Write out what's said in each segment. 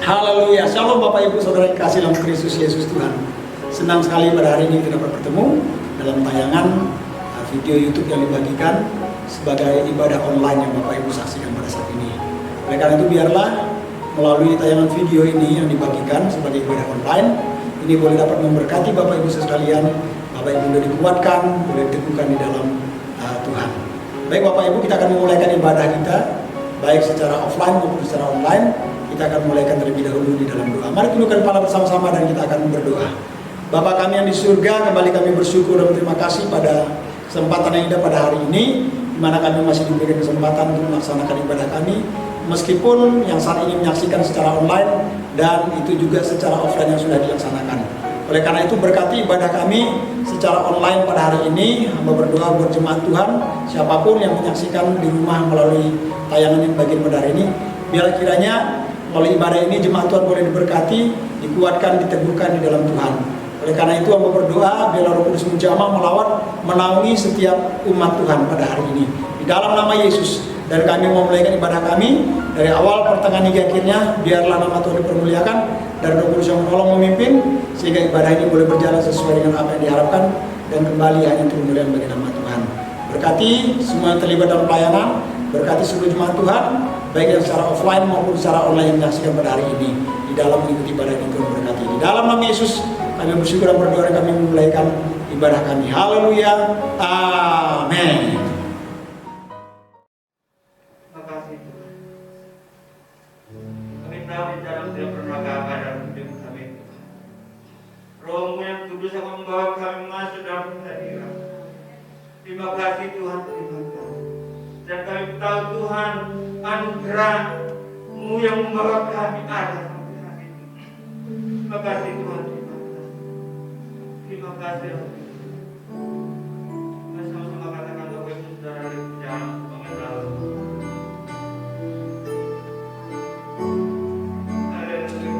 Haleluya, shalom Bapak Ibu Saudara yang kasih dalam Kristus Yesus Tuhan. Senang sekali pada hari ini kita dapat bertemu dalam tayangan video YouTube yang dibagikan sebagai ibadah online yang Bapak Ibu saksikan pada saat ini. Oleh karena itu biarlah melalui tayangan video ini yang dibagikan sebagai ibadah online, ini boleh dapat memberkati Bapak Ibu sekalian. Bapak Ibu boleh dikuatkan, boleh diteguhkan di dalam Tuhan. Baik Bapak Ibu, kita akan memulaikan ibadah kita baik secara offline maupun secara online. Kita akan mulaikan terlebih dahulu di dalam doa. Mari tundukkan kepala bersama-sama dan kita akan berdoa. Bapa kami yang di surga, kembali kami bersyukur dan berterima kasih pada kesempatan yang indah pada hari ini, di mana kami masih diberikan kesempatan untuk melaksanakan ibadah kami, meskipun yang saat ini menyaksikan secara online dan itu juga secara offline yang sudah dilaksanakan. Oleh karena itu berkati ibadah kami secara online pada hari ini. Hamba berdoa buat jemaat Tuhan, siapapun yang menyaksikan di rumah melalui tayangan yang bagian pada hari ini, biar kiranya oleh ibadah ini jemaat Tuhan boleh diberkati, dikuatkan, diteguhkan di dalam Tuhan. Oleh karena itu hamba berdoa biarlah Roh Kudus menjamah melawat menaungi setiap umat Tuhan pada hari ini. Di dalam nama Yesus, dan kami mau memulaikan ibadah kami dari awal pertengahan hingga akhirnya, biarlah nama Tuhan dipermuliakan dan Roh Kudus yang menolong memimpin sehingga ibadah ini boleh berjalan sesuai dengan apa yang diharapkan dan kembali hanya untuk kemuliaan bagi nama Tuhan. Berkati semua yang terlibat dalam pelayanan, berkati seluruh jemaat Tuhan, baik yang secara offline maupun secara online yang menyaksikan pada hari ini. Di dalam mengikuti ibadah ini Tuhan berkati. Di dalam nama Yesus kami bersyukur dan berdoa dan kami memulaikan ibadah kami. Haleluya. Amin. Terima kasih Tuhan. Kami tahu di dalam setiap permakaman dalam hidup kami. Roh-Mu yang kudus yang membawa kami masuk dalam hadirat. Terima kasih Tuhan, terima kasih. Dan kami tahu Tuhan, anugerah-Mu yang membawa kami ada sampai hari ini. Terima kasih Tuhan, terima kasih. Terima kasih. Mari sama-sama katakan Bapak Ibu Saudara dari perjalanan pengenalan. Haleluya.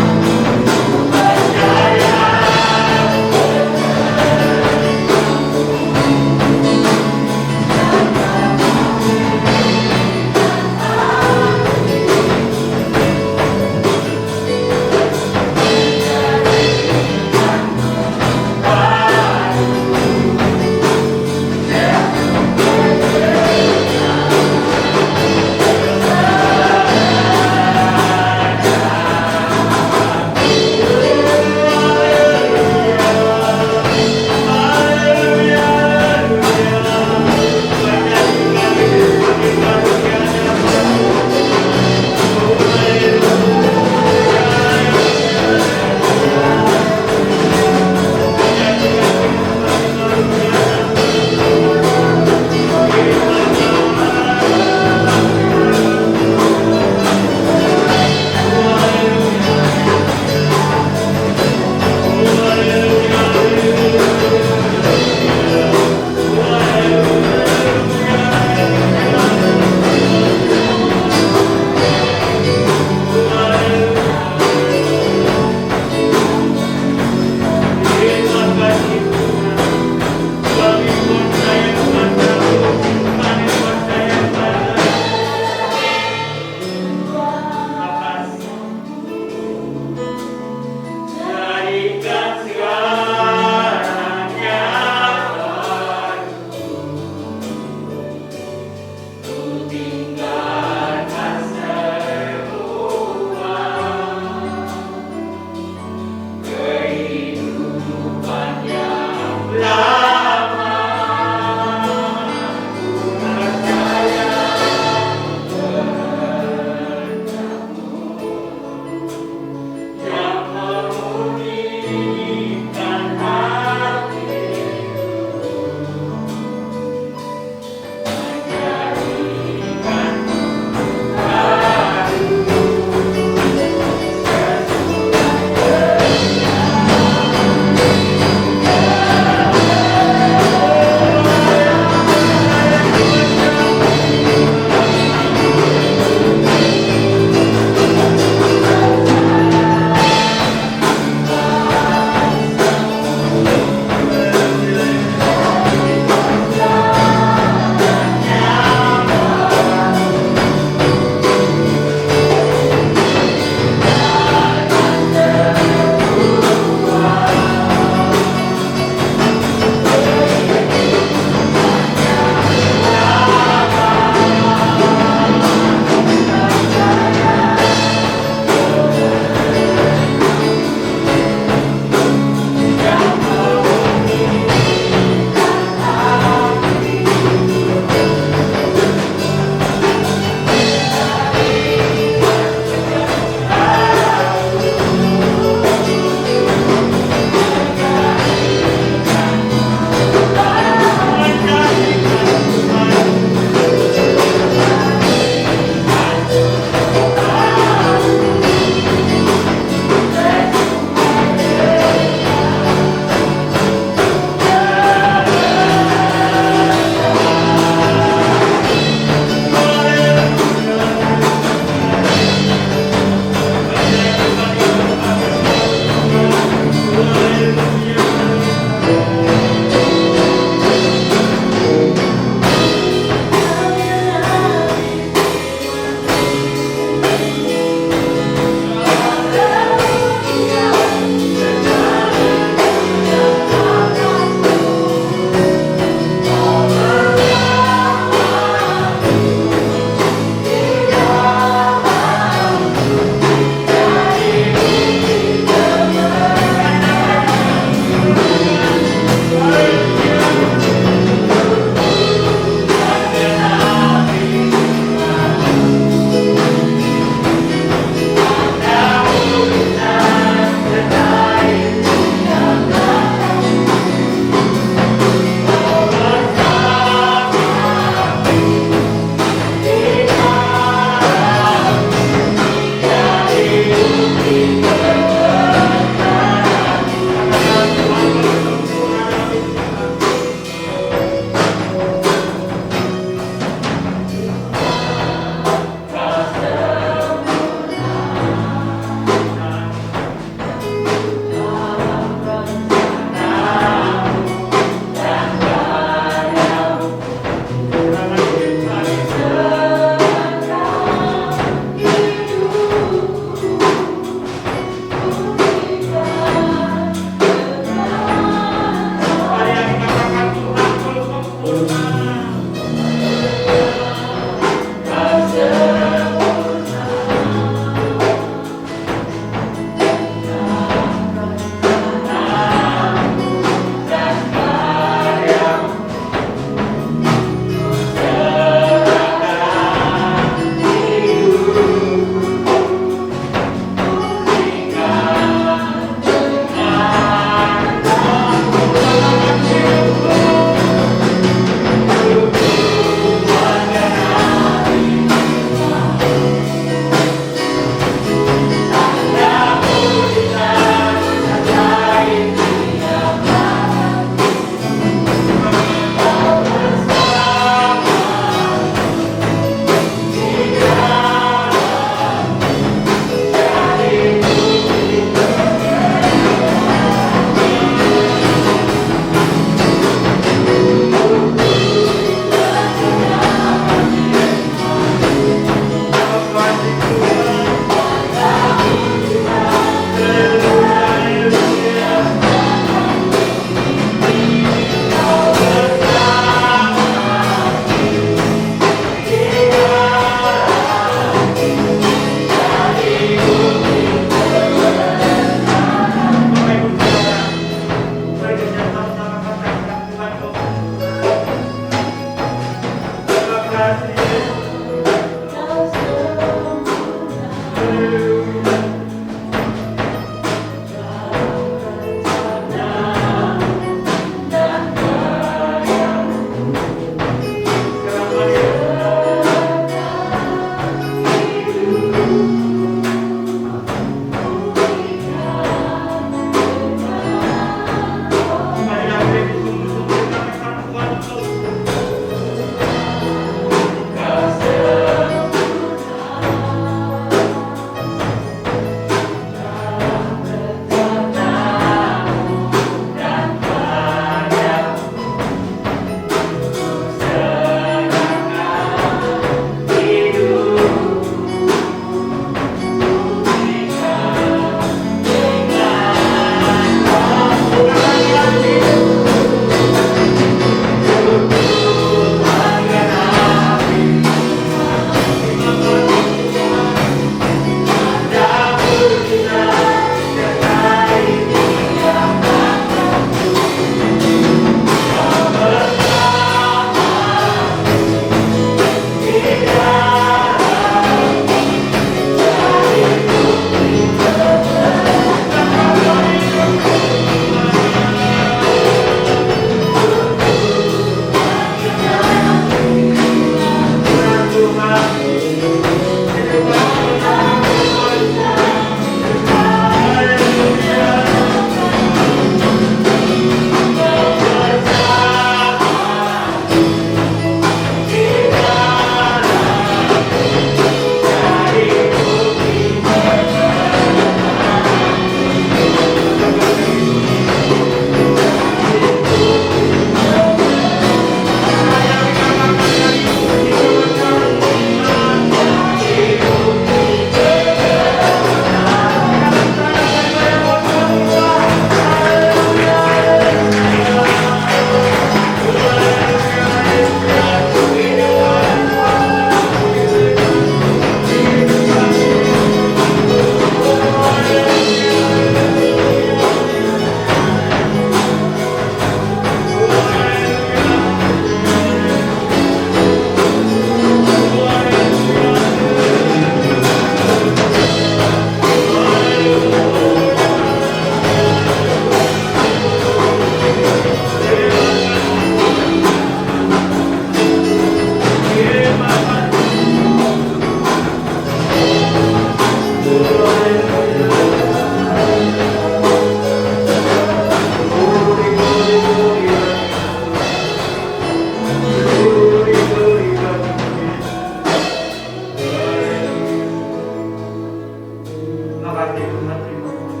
kasih Tuhan, terima kasih.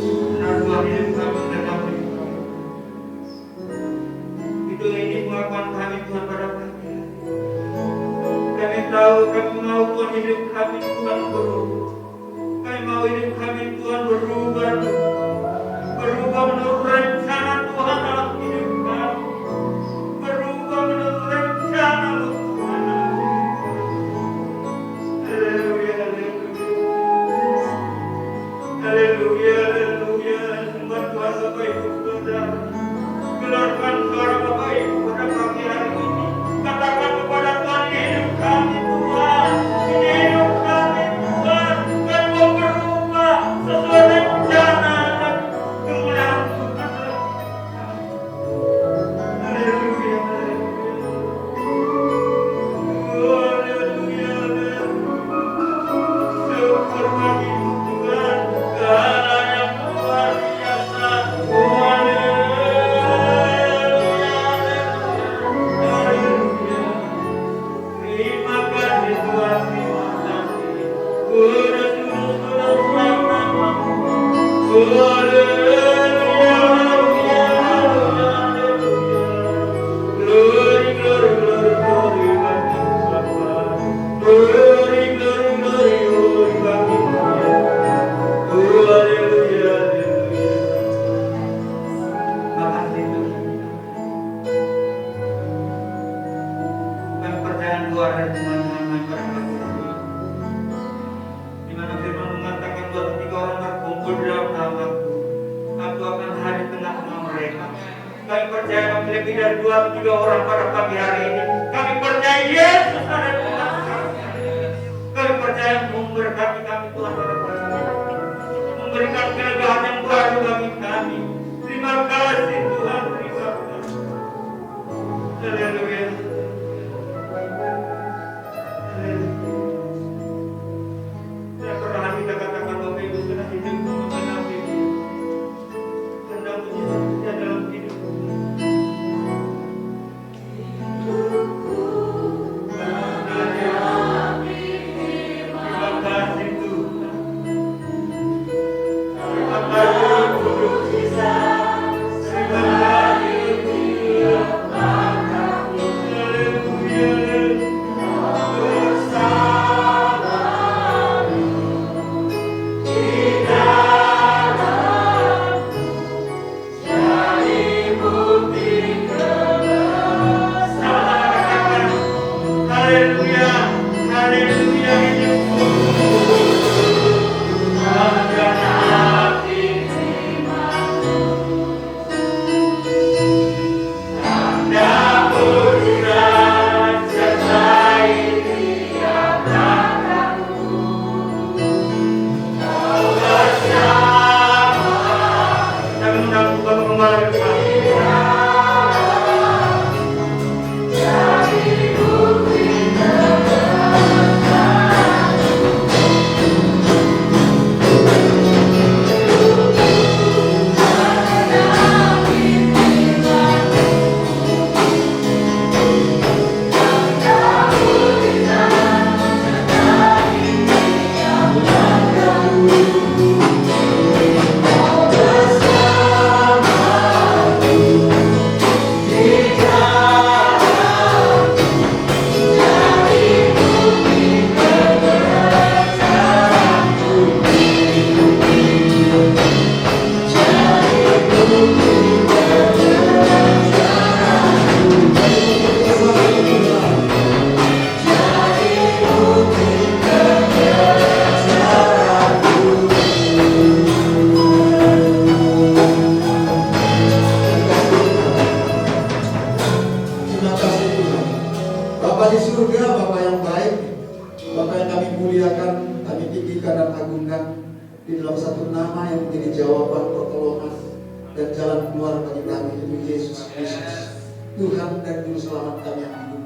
Benar Tuhan, hidup kami mengenal hidup kami. Itu ini pengakuan kami Tuhan pada pagi hari. Kami tahu, kami mau Tuhan hidup kami Tuhan berubah. Kami mau hidup kami Tuhan berubah. Berubah menurut rencana Tuhan dalam hidup kami. Berubah menurut rencana Tuhan dalam hidup kami. Haleluya, haleluya. Haleluya, haleluya. Sembah Tuhan Bapak Ibu Saudara. Gelarkan suara Bapak Ibu pada pagi hari ini. Katakan kepada Tuhan, hidup kami Tuhan. Ini hidup kami Tuhan. Kami mau berubah sesuai rencana dan kemuliaan Tuhan dalam hidup kami. Haleluya, haleluya. Haleluya, haleluya. Syukur bagi Tuhan, Allah yang luar biasa. Haleluya. Terima kasih Tuhan, terima kasih. Kudus namamu. Haleluya, haleluya, haleluya. Glory, glory, glory, glory bagi Bapa. Glory, glory, glory, glory bagi Dia. Haleluya, haleluya. Makasih Tuhan. Kami percaya Tuhan ada Tuhan yang pada pagi hari ini. Di mana firman mengatakan bahwa ketika orang berkumpul di dalam namaku, aku akan hadir di tengah-tengah mereka. Kami percaya kami lebih dari 2 atau 3 orang pada pagi hari ini. Kami percaya Yesus ada di tengah kami. Kami percaya memberkati kami Tuhan pada pagi hari ini. Memberikan kelegaan yang baru bagi kami. Terima kasih Tuhan, terima kasih. Haleluya. Saya pernah kita katakan Bapak Ibu sudah hidup mengenal hidup. Karena mujizat dalam hidup. Terima kasih Tuhan. Terima kasih mujizat. Terima kasih Tuhan. Haleluya, haleluya, hidupku. Ada hati tanda mujizat sertai tiap langkahku. Kau bersama. Kami undang Bapak Gembala kami. Terima kasih Tuhan. Bapa di surga, Bapa yang baik, Bapa yang kami muliakan, kami tinggikan dan agungkan di dalam satu nama yang menjadi jawaban pertolongan dan jalan keluar bagi kami, yaitu Yesus Kristus, Tuhan dan Juru Selamat kami yang hidup.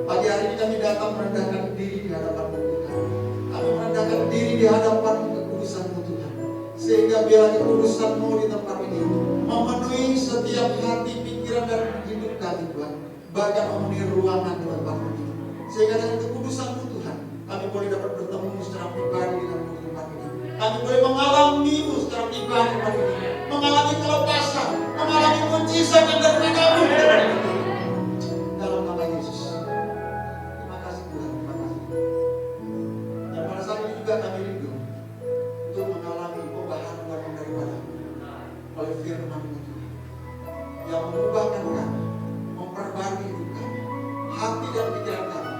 Pagi hari ini kami datang merendahkan diri di hadapan Tuhan. Kami merendahkan diri di hadapan kekudusan-Mu Tuhan, sehingga biarlah kekudusan-Mu di tempat ini memenuhi setiap hati, pikiran dan hidup kami Tuhan. Bahkan memenuhi ruangan di tempat ini, sehingga dengan kekudusan-Mu Tuhan kami boleh dapat bertemu secara pribadi dengan Kami boleh mengalami secara pribadi, mengalami kelepasan, mengalami mujizat yang dari kami. Dalam nama Yesus. Terima kasih Tuhan, terima kasih. Dan pada saat ini juga kami rindu untuk mengalami pembaharuan yang daripada oleh firman-Mu yang mengubahkan kami, memperbarui hidup kami, hati dan pikiran kami,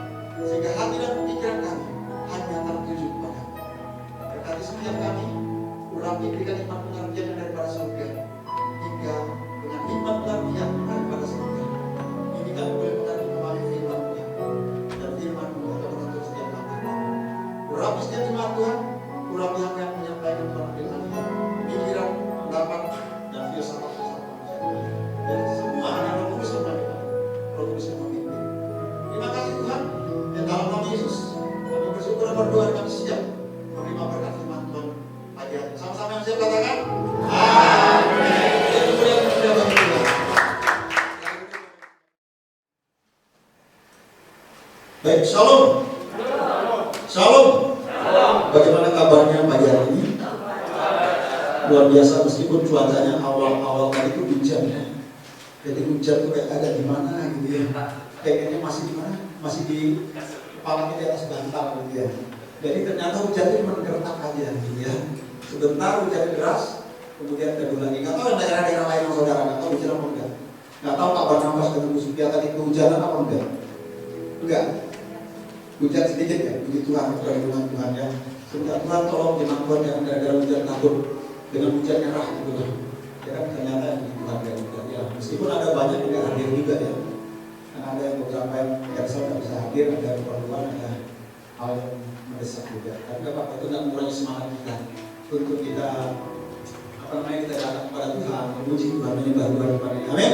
sehingga hati dan pikiran kami hanya tertuju kepada-Mu. Berkati setiap kami, urapi berikan hikmat pengertian yang daripada surga, hingga dengan hikmat pengertian daripada surga ini kami boleh mengerti memahami firman-Mu dan firman-Mu akan menuntut setiap kami. Urapi setiap jemaat Tuhan, urapi apa yang menyampaikan Tuhan dengan pikiran, pendapat, dan filsafat manusia. Dan semua hanya Roh Kudus yang memimpin. Roh Kudus yang memimpin. Terima kasih Tuhan. Dan dalam nama Yesus, kami bersyukur dan berdoa kami siap menerima berkat firman Tuhan pagi hari. Sama-sama yang siap katakan, amin. Kemudian kita bagi Tuhan. Baik, shalom. Shalom. Bagaimana kabarnya pagi hari ini? Luar biasa, meskipun cuacanya awal-awal tadi itu hujan ya. Jadi hujan tuh kayak ada di mana gitu ya. Kayaknya masih di mana? Masih di kepala di atas bantal gitu ya. Jadi ternyata hujan itu cuma gertak aja gitu ya. Sebentar hujan deras, kemudian teduh lagi. Nggak tahu yang daerah-daerah lain yang saudara, nggak tahu hujan apa enggak. Nggak tahu kabar nafas dengan Bu Supia tadi kehujanan apa enggak? Enggak. Hujan sedikit ya, puji Tuhan, perlindungan Tuhan ya. Semoga Tuhan tolong jemaat Tuhan yang gara-gara hujan takut dengan hujan merah gitu loh. Ya kan ternyata yang puji Tuhan ya. Meskipun ada banyak yang nggak hadir juga ya. Karena ada yang beberapa yang cancel nggak bisa hadir, ada keperluan, ada hal yang mendesak juga. Tapi apa itu nggak mengurangi semangat kita untuk kita kita datang kepada Tuhan, memuji Tuhan, menyembah Tuhan kepada Dia. Amin.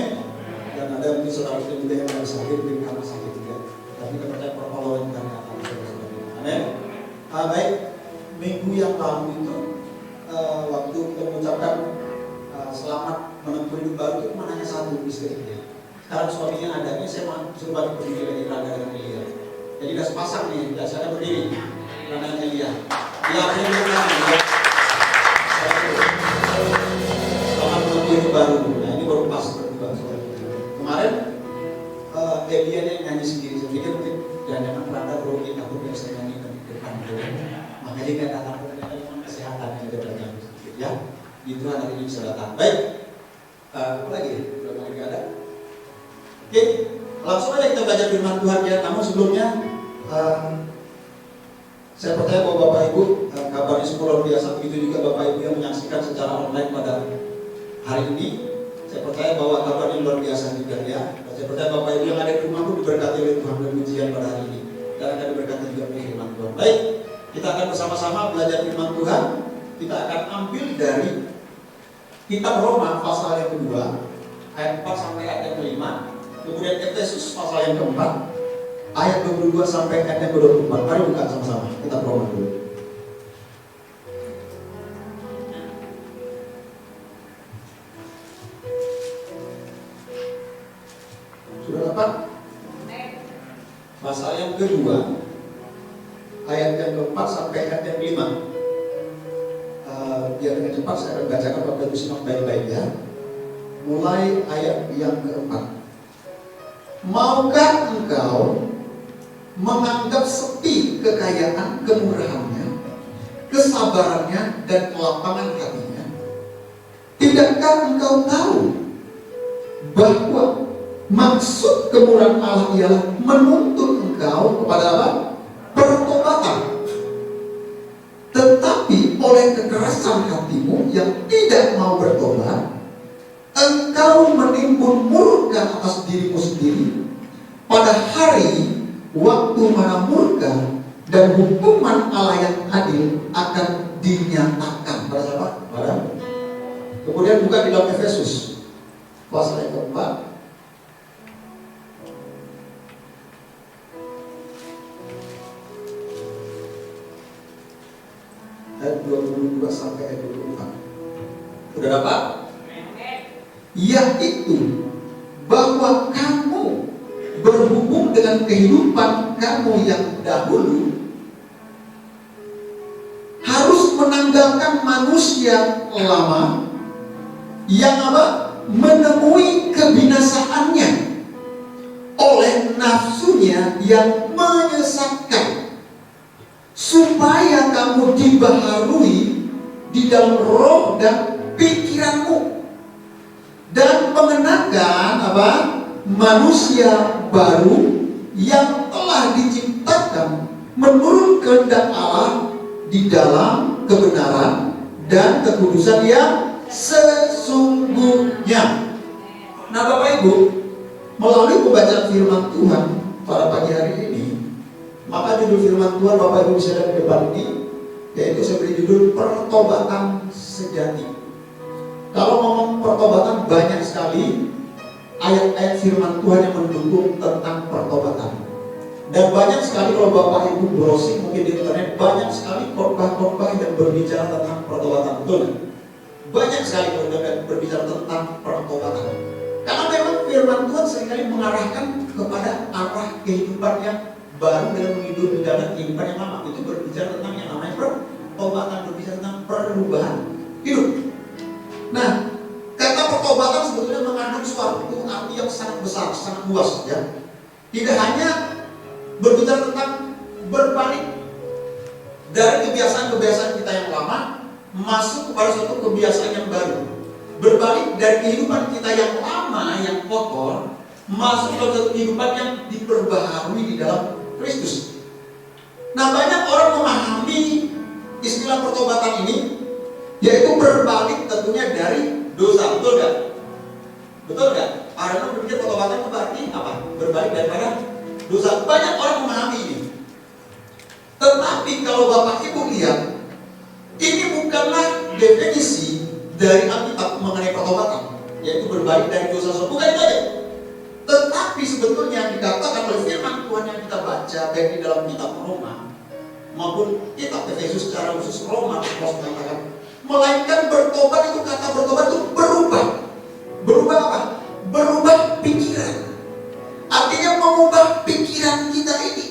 Dan ada mungkin saudara kita juga yang nggak bisa hadir karena sakit juga. Tapi kita percaya pertolongan Tuhan yang akan bersama. Amin. Baik, minggu yang lalu itu waktu kita mengucapkan selamat menempuh hidup baru itu cuma hanya satu istrinya. Sekarang suaminya ada, ini saya suruh balik berdiri dari Rana dengan Elia. Jadi udah sepasang nih, biasanya berdiri Rana dan Elia. Ya, selamat menempuh hidup baru. Nah ini baru pas berdua. Kemarin Elia yang nyanyi sendiri, saya pikir mungkin jangan Rana grogi aku biasa nyanyi di depan dulu. Makanya dia datang ternyata memang kesehatan yang dia berjalan sedikit ya. Itu hari ini bisa datang. Baik. Apa lagi? Belum lagi ada. Oke, langsung aja kita belajar firman Tuhan ya. Namun sebelumnya saya percaya bahwa Bapak Ibu kabarnya semua luar biasa. Begitu juga Bapak Ibu yang menyaksikan secara online pada hari ini. Saya percaya bahwa kabarnya luar biasa juga ya. Saya percaya Bapak Ibu yang ada di rumah pun diberkati oleh Tuhan dan pujian pada hari ini. Dan akan diberkati juga oleh firman Tuhan. Baik, kita akan bersama-sama belajar firman Tuhan. Kita akan ambil dari Kitab Roma pasal yang kedua ayat 4 sampai ayat yang kelima, kemudian Efesus pasal yang keempat ayat 22 sampai ayat yang ke-24. Mari buka sama-sama Kitab Roma dulu. Sudah dapat? Pasal yang kedua ayat yang keempat sampai ayat yang kelima. Biar dengan cepat saya akan bacakan Bapak Ibu simak baik-baik ya. Mulai ayat yang keempat. Maukah engkau menganggap sepi kekayaan kemurahannya, kesabarannya dan kelapangan hatinya? Tidakkah engkau tahu bahwa maksud kemurahan Allah ialah menuntut engkau kepada apa? Pertobatan. Tetapi oleh kekerasan hatimu yang tidak mau bertobat, engkau menimbun murka atas dirimu sendiri pada hari waktu mana murka dan hukuman Allah yang adil akan dinyatakan. Pada siapa? Pada. Kemudian buka di dalam Efesus pasal yang keempat. Ayat 22 sampai ayat 24. Sudah dapat? Yaitu bahwa kamu berhubung dengan kehidupan kamu yang dahulu harus menanggalkan manusia lama yang apa? Menemui kebinasaannya oleh nafsunya yang menyesatkan, supaya kamu dibaharui di dalam roh dan pikiranmu, dan mengenakan apa? Manusia baru yang telah diciptakan menurut kehendak Allah di dalam kebenaran dan kekudusan yang sesungguhnya. Nah, Bapak Ibu, melalui pembacaan firman Tuhan pada pagi hari ini, maka judul firman Tuhan Bapak Ibu bisa lihat di depan ini, yaitu saya beri judul pertobatan sejati. Kalau ngomong pertobatan, banyak sekali ayat-ayat firman Tuhan yang mendukung tentang pertobatan. Dan banyak sekali kalau Bapak Ibu browsing mungkin di internet, banyak sekali khotbah-khotbah yang berbicara tentang pertobatan. Betul? Banyak sekali kalau berbicara tentang pertobatan. Karena memang firman Tuhan seringkali mengarahkan kepada arah kehidupan yang baru dengan menghidup di dalam kehidupan yang lama. Itu berbicara tentang yang namanya pertobatan, berbicara tentang perubahan hidup. Nah, kata pertobatan sebetulnya mengandung suatu arti yang sangat besar, sangat luas, ya. Tidak hanya berbicara tentang berbalik dari kebiasaan-kebiasaan kita yang lama masuk kepada suatu kebiasaan yang baru. Berbalik dari kehidupan kita yang lama, yang kotor, masuk ke suatu kehidupan yang diperbaharui di dalam Kristus. Nah, banyak orang memahami istilah pertobatan ini, yaitu berbalik tentunya dari dosa. Betul gak? Betul gak? Karena berpikir pertobatan itu berarti apa? Berbalik daripada dosa. Banyak orang memahami ini. Tetapi kalau Bapak Ibu lihat, ini bukanlah definisi dari Alkitab mengenai pertobatan, yaitu berbalik dari dosa. Bukan itu aja. Tetapi sebetulnya dikatakan oleh firman Tuhan yang kita baca baik di dalam kitab Roma maupun kitab Efesus, secara khusus Roma, Paulus mengatakan, melainkan bertobat itu, kata bertobat itu berubah. Berubah apa? Berubah pikiran. Artinya mengubah pikiran kita ini.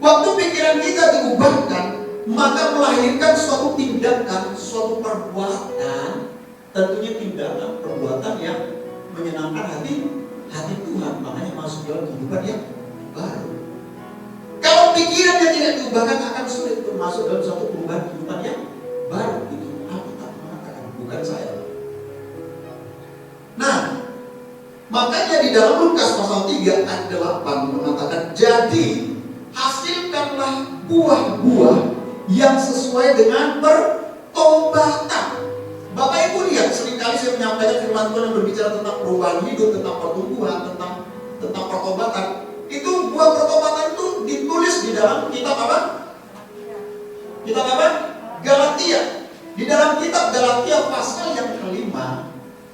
Waktu pikiran kita diubahkan, maka melahirkan suatu tindakan, suatu perbuatan, tentunya tindakan, perbuatan yang menyenangkan hati Tuhan. Makanya masuk dalam kehidupan yang baru. Kalau pikiran yang tidak diubahkan akan sulit untuk masuk dalam suatu perubahan kehidupan yang baru. Itu Alkitab mengatakan, bukan saya. Nah, makanya di dalam Lukas pasal 3 ayat 8 mengatakan, jadi hasilkanlah buah-buah yang sesuai dengan pertobatan. Bapak Ibu lihat, seringkali saya menyampaikan firman Tuhan yang berbicara tentang perubahan hidup, tentang pertumbuhan, tentang pertobatan. Itu buah pertobatan itu ditulis di dalam kitab apa? Kitab apa? Galatia. Di dalam kitab Galatia pasal yang kelima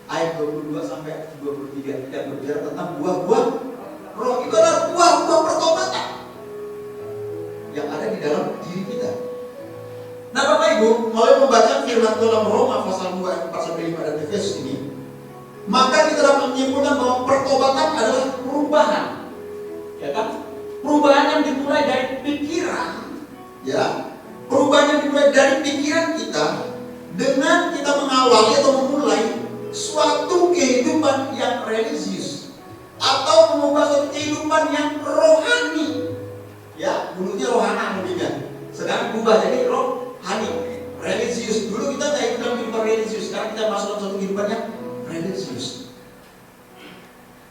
ayat 22 sampai 23 yang berbicara tentang buah-buah roh. Itu adalah buah-buah pertobatan yang ada di dalam diri kita. Nah, Bapak Ibu, mulai membaca firman Tuhan dalam Roma pasal 2 ayat 4 sampai 5 dan Efesus ini, maka kita dapat menyimpulkan bahwa pertobatan adalah perubahan. Ya kan? Perubahan yang dimulai dari pikiran, ya. Perubahan yang dimulai dari pikiran kita dengan kita mengawali atau memulai suatu kehidupan yang religius atau mengubah suatu kehidupan yang rohani. Ya, dulunya rohana mungkin. Sekarang berubah jadi rohani, religius. Dulu kita tidak ikut dalam kehidupan religius, sekarang kita masuk dalam suatu kehidupan yang religius.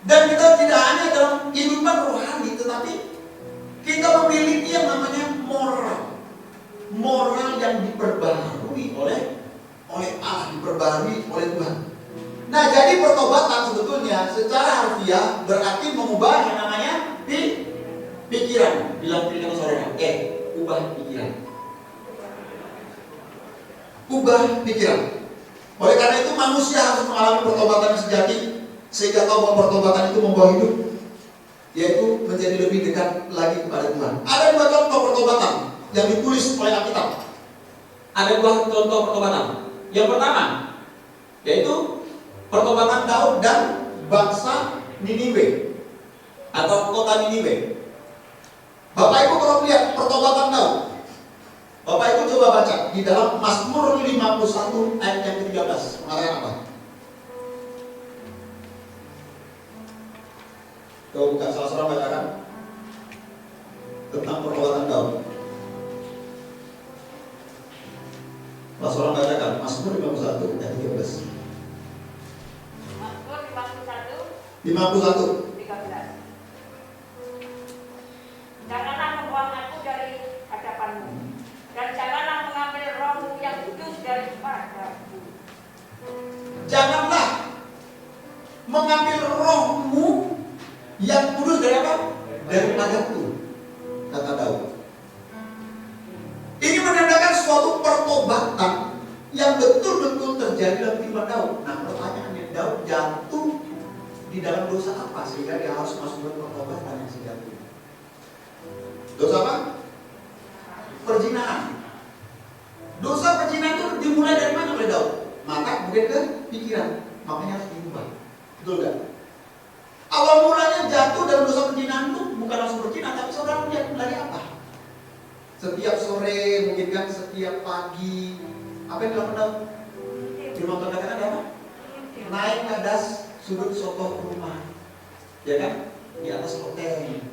Dan kita tidak hanya dalam kehidupan rohani, tetapi kita memiliki yang namanya moral yang diperbaharui oleh Allah, diperbaharui oleh Tuhan. Nah, jadi pertobatan sebetulnya secara harfiah berarti mengubah yang namanya pikiran. Bilang pikiran saudara, ubah pikiran. Ubah pikiran. Oleh karena itu manusia harus mengalami pertobatan yang sejati, sehingga tahu bahwa pertobatan itu membawa hidup, yaitu menjadi lebih dekat lagi kepada Tuhan. Ada dua contoh pertobatan yang ditulis oleh Alkitab. Ada dua contoh pertobatan. Yang pertama, yaitu pertobatan Daud dan bangsa Niniwe atau kota Niniwe. Bapak Ibu kalau melihat pertobatan Daud, Bapak Ibu di dalam Mazmur 51 ayat yang ke-13 mengatakan apa? Coba buka, salah seorang bacakan tentang pertobatan Daud. Salah seorang bacakan Mazmur 51 ayat 13. Mazmur 51 51. 13. Janganlah membuang aku dari hadapanmu, dan janganlah mengambil rohmu yang kudus daripadaku. Janganlah mengambil rohmu yang kudus dari apa? Daripadaku, kata Daud. Ini menandakan suatu pertobatan yang betul-betul terjadi dalam kehidupan Daud. Nah, pertanyaannya, Daud jatuh di dalam dosa apa sehingga dia harus masuk dalam pertobatan yang sejati? Dosa apa? Perzinahan. Dosa perzinahan itu dimulai dari mana oleh Daud? Mata kemudian ke pikiran, makanya harus diubah. Betul gak? Awal mulanya jatuh dalam dosa perzinahan itu bukan langsung berzina, tapi saudara melihat dari apa? Setiap sore, mungkin kan setiap pagi, apa yang dilakukan Daud? Firman Tuhan katakan ada apa? Naik ke atas sudut sokoh rumah, ya kan? Di atas loteng.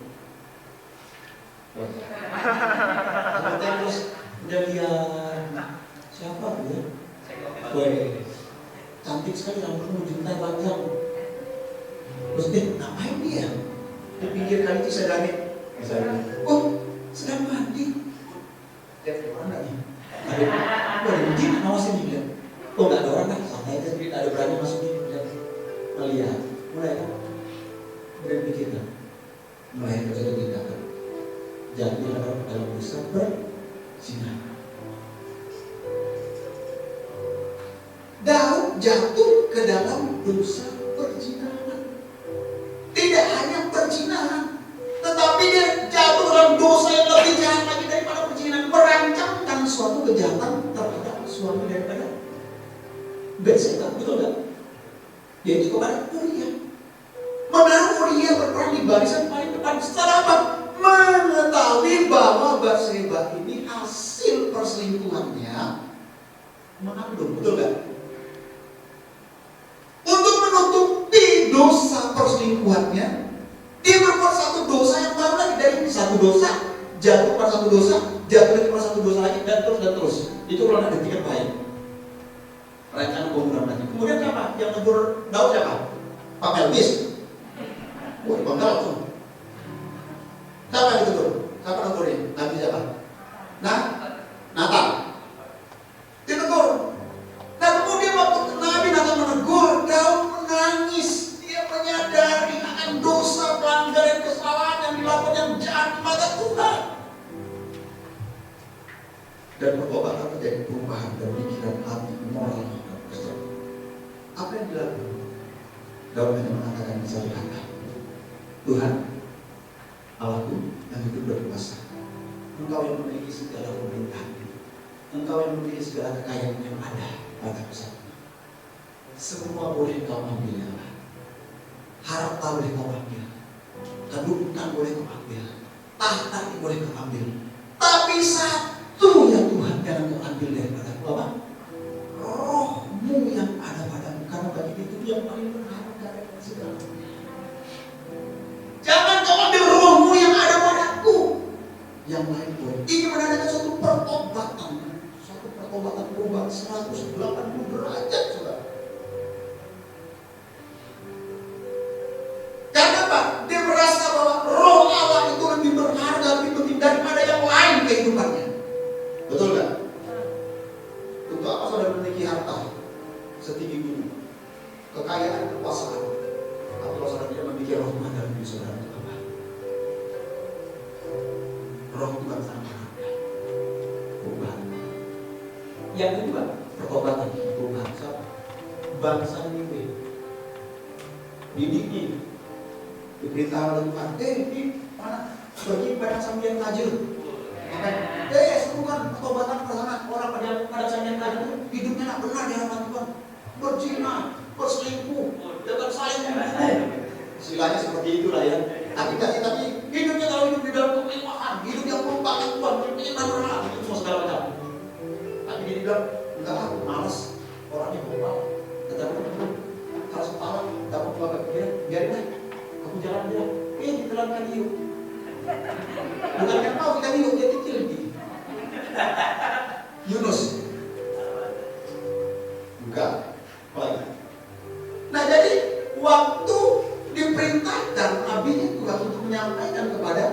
Loteng terus dia lihat siapa dia? Woi, cantik sekali rambutmu juntai panjang. Terus dia ngapain dia? Di pinggir kali itu sedangnya, misalnya, oh sedang mandi. Dia mana nih? Ada begini ngawasin dia. Oh nggak ada orang kan? Santai aja, tidak ada berani masuk dia. Melihat, mulai kan? Kemudian pikirkan, mulai terjadi tindakan. Jadi dalam dosa berzina. Daud jatuh ke dalam dosa perzinahan. Tidak hanya perzinahan, tetapi dia jatuh dalam dosa yang lebih jahat lagi daripada perzinahan, merancangkan suatu kejahatan terhadap suami daripada Batseba, betul nggak? Yaitu kepada Uria. Menaruh Uria berperan di barisan paling depan. Setelah apa? Mengetahui bahwa Batseba ini hasil perselingkuhannya mengandung, betul nggak? Untuk menutupi dosa perselingkuhannya, dia berbuat satu dosa yang baru lagi. Dari satu dosa jatuh pada satu dosa, jatuh lagi pada satu dosa lagi, dan terus. Itu kalau ada tiket baik. Rencana pembunuhan lagi. Kemudian siapa? Yang menegur Daud siapa? Pak Melbis. Wah, bangga tuh. Siapa yang ditegur? Siapa negurnya? Nabi siapa? Nah, Nathan. Ditegur. Nah kemudian waktu Nabi Nathan menegur, Daud menangis. Dia menyadari akan dosa, pelanggaran, kesalahan yang dilakukan yang jahat di mata Tuhan. Dan pertobatan terjadi perubahan dan pikiran, hati, moral. Apa yang dilakukan? Daud hanya mengatakan satu kata, Tuhan, Allahku yang hidup berkuasa, Engkau yang memiliki segala pemerintahan, Engkau yang memiliki segala kekayaan yang ada pada pusat. Semua boleh Kau ambil, ya Allah. Harta boleh Kau ambil, kedudukan boleh Kau ambil, tahta boleh Kau ambil, tapi satu ya Tuhan yang Kau ambil daripada apa? Rohmu yang ada padamu, karena bagi itu yang paling berharga dari segalanya. Jangan Kau ambil rohmu yang ada padaku. Yang lain boleh. Ini menandakan suatu pertobatan, suatu pertobatan perubahan 180 derajat, saudara. Karena apa? Dia merasa bahwa roh Allah itu lebih berharga, lebih penting daripada yang lain kehidupannya. Betul kan? Untuk apa saudara memiliki harta setinggi gunung, kekayaan, kekuasaan, tapi kalau saudara tidak memiliki roh Tuhan dalam diri saudara, untuk apa? Roh Tuhan sangat berharga. Perubahan. Yang kedua, pertobatan, perubahan. Siapa? Bangsa Niniwe. Didiknya diberitahu oleh Tuhan, di mana? Pergi pada sambian tajir. Serukan pertobatan perasaan orang pada sambian tajir itu hidupnya tak benar di hadapan Tuhan. Berzina, berselingkuh, dengan saling membunuh. Istilahnya seperti itulah ya. Tapi hidupnya kalau hidup di dalam kemewahan, hidup yang merupakan Tuhan, hidup yang berhala, itu semua segala macam. Tapi Yunus. Bukan. Lagi. Nah jadi waktu diperintahkan Nabi Tuhan untuk menyampaikan kepada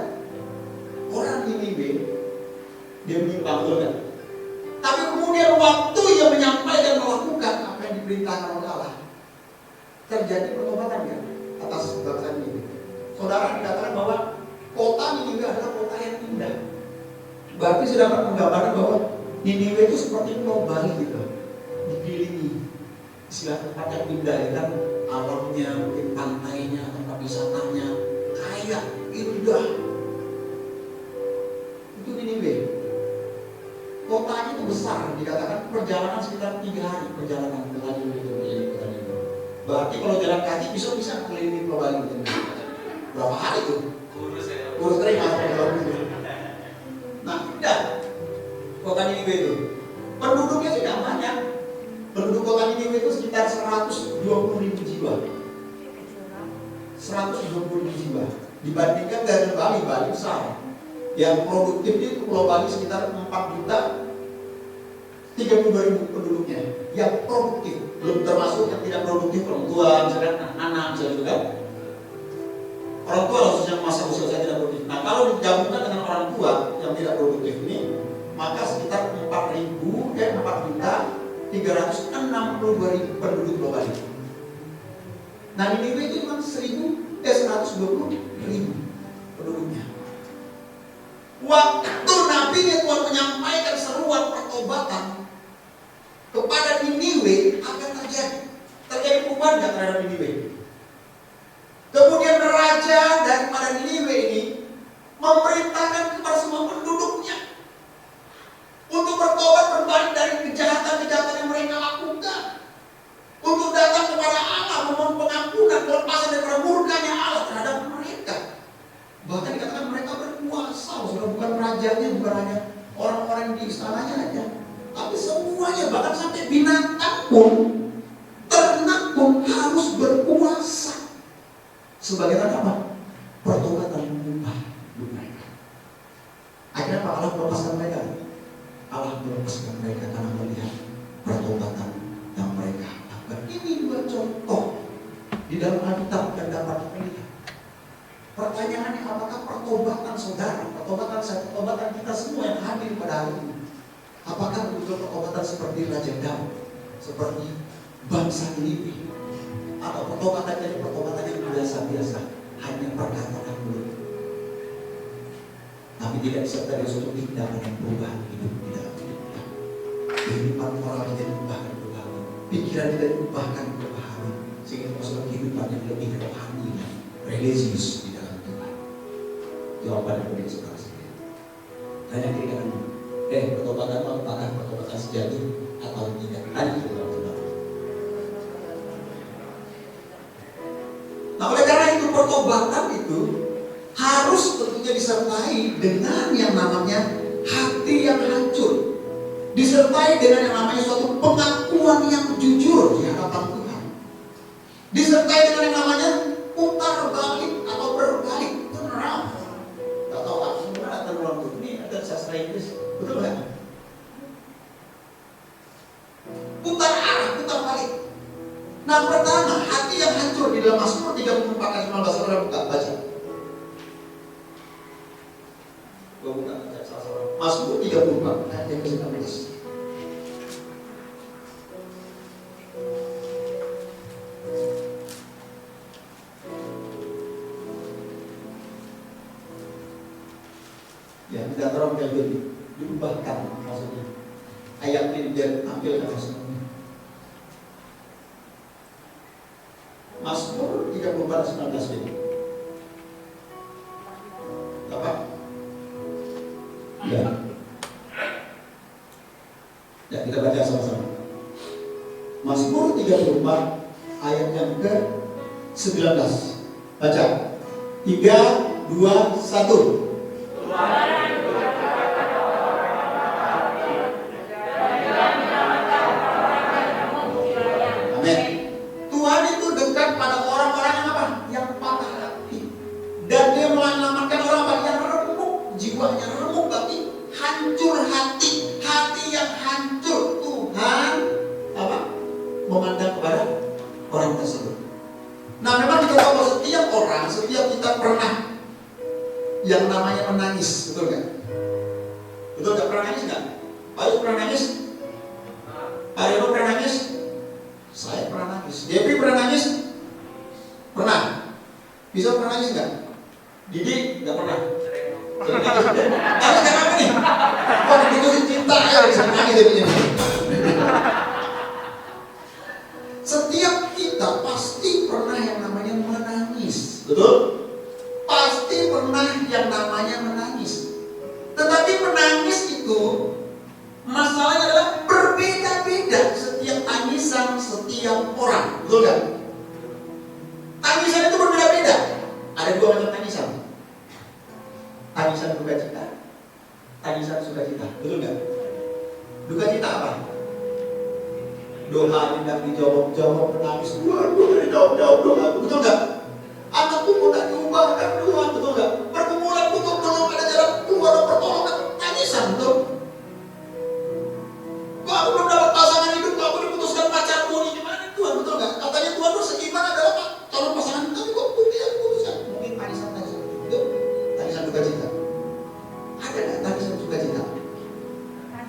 orang Niniwe, dia menyimpang kan? Tapi kemudian waktu ia menyampaikan melakukan apa yang diperintahkan oleh Allah, terjadi pertobatan kan atas bangsa Niniwe. Saudara dikatakan bahwa kota Niniwe adalah kota yang indah. Berarti sudah menggambarkan bahwa Niniwe itu seperti pulau Bali gitu, dikelilingi istilah tempat yang indah ya kan, alamnya, mungkin pantainya, tempat wisatanya kaya, indah. Itu Niniwe. Kotanya itu besar, dikatakan perjalanan sekitar 3 hari perjalanan ke Niniwe itu menjadi kota Niniwe. Berarti kalau jalan kaki bisa keliling Pulau Bali. Berapa hari itu? Kurus kering Nah, indah kota Niniwe itu. Penduduknya sudah banyak. Penduduk kota Niniwe itu sekitar 120.000 jiwa. 120.000 jiwa. Dibandingkan dengan Bali besar. Yang produktif itu Pulau Bali sekitar 4.032.000 penduduknya. Yang produktif, belum termasuk yang tidak produktif, orang tua, misalkan anak, misalnya juga. Orang tua khususnya masa usia saya tidak produktif. Nah kalau digabungkan dengan orang tua yang tidak produktif ini, maka sekitar 4.362.000 penduduk Pulau Bali. Nah Niniwe itu cuma 120.000 penduduknya. Waktu Nabi Tuhan menyampaikan seruan pertobatan kepada Niniwe akan terjadi perubahan terhadap Niniwe. Kemudian raja daripada Niniwe ini memerintahkan kepada semua penduduknya untuk bertobat berbalik dari kejahatan-kejahatan yang mereka lakukan, untuk datang kepada Allah memohon pengampunan, kelepasan daripada murkanya Allah terhadap mereka. Bahkan dikatakan mereka berkuasa, sudah bukan rajanya, bukan hanya orang-orang di istananya aja, tapi semuanya, bahkan sampai binatang pun, ternak pun harus berkuasa. Sebagai apa? Pertobatan mengubah hidup mereka. Akhirnya apa? Allah melepaskan mereka. Allah melepaskan mereka karena melihat pertobatan yang mereka lakukan. Ini 2 contoh di dalam Alkitab yang dapat kita lihat. Pertanyaannya, apakah pertobatan saudara, pertobatan saya, pertobatan kita semua yang hadir pada hari ini, apakah betul pertobatan seperti Raja Daud, seperti bangsa Niniwe, atau pertobatan jadi pertobatan yang biasa-biasa, hanya perkataan mulut, tapi tidak disertai suatu tindakan yang perubahan hidup di dalam hidupnya. Kehidupan moral tidak diubahkan rohani, pikiran tidak diubahkan rohani, sehingga masuk kehidupan yang lebih rohani dan religius di dalam Tuhan. Jawaban yang lebih saudara sekalian. Tanya diri dengan pertobatan apakah pertobatan sejati atau tidak? Tanya diri dengan saudara. Nah oleh karena itu pertobatan itu harus tentunya disertai dengan yang namanya hati yang hancur, disertai dengan yang namanya suatu pengakuan yang jujur di hadapan Tuhan, disertai dengan yang namanya putar balik atau berbalik, turn around. Gak tahu apa sebenarnya turn around itu, ini ada sastra Inggris, betul nggak? Putar arah, putar balik. Nah pertama, hati yang hancur di dalam Mazmur 34 ayat 19, saudara buka, baca. Gua buka salah seorang. Mazmur 34 ayat yang ke-19. Ya, tidak terang jadi diubahkan maksudnya. Ayat ini dia tampilkan maksudnya. Mazmur 34 ayat 19 ini. Apa? Ya. Ya, kita baca sama-sama. Mazmur 34 ayat yang ke-19. Baca. 3, 2, 1. Jiwanya remuk, berarti hancur hati, hati yang orang tersebut. Nah, memang dikatakan bahwa setiap orang, setiap kita pernah yang namanya menangis, betul nggak? Betul nggak? Pernah nangis nggak? Pak Yus pernah nangis? Pak Rino pernah nangis? Saya pernah nangis. Devi pernah nangis? Pernah. Bisa pernah nangis nggak? Didi nggak pernah. Sering nangis. Nangis karena apa nih? Wah, diputusin cinta ya, sering nangis jadinya. Setiap kita pasti pernah yang namanya menangis, betul? Pasti pernah yang namanya menangis. Tetapi menangis itu masalahnya adalah berbeda-beda setiap tangisan setiap orang, betul kan? Tangisan itu berbeda-beda. Ada dua macam tangisan. Tangisan duka cita, tangisan sukacita, betul nggak? Duka cita apa? Doa tidak dijawab, menangis, Tuhan dari jawab doa, betul nggak? Anakku tidak diubahkan Tuhan, betul nggak? Pergumulanku tuh belum ada jalan keluar dan pertolongan, tangisan, betul? Kok aku belum dapat pasangan hidup, kok aku diputuskan pacarku ini gimana Tuhan, betul nggak? Katanya Tuhan berseiman adalah calon pasangan, tapi kok tidak putuskan? Mungkin tangisan, betul? Tangisan duka cita. Ada nggak tangisan duka cita?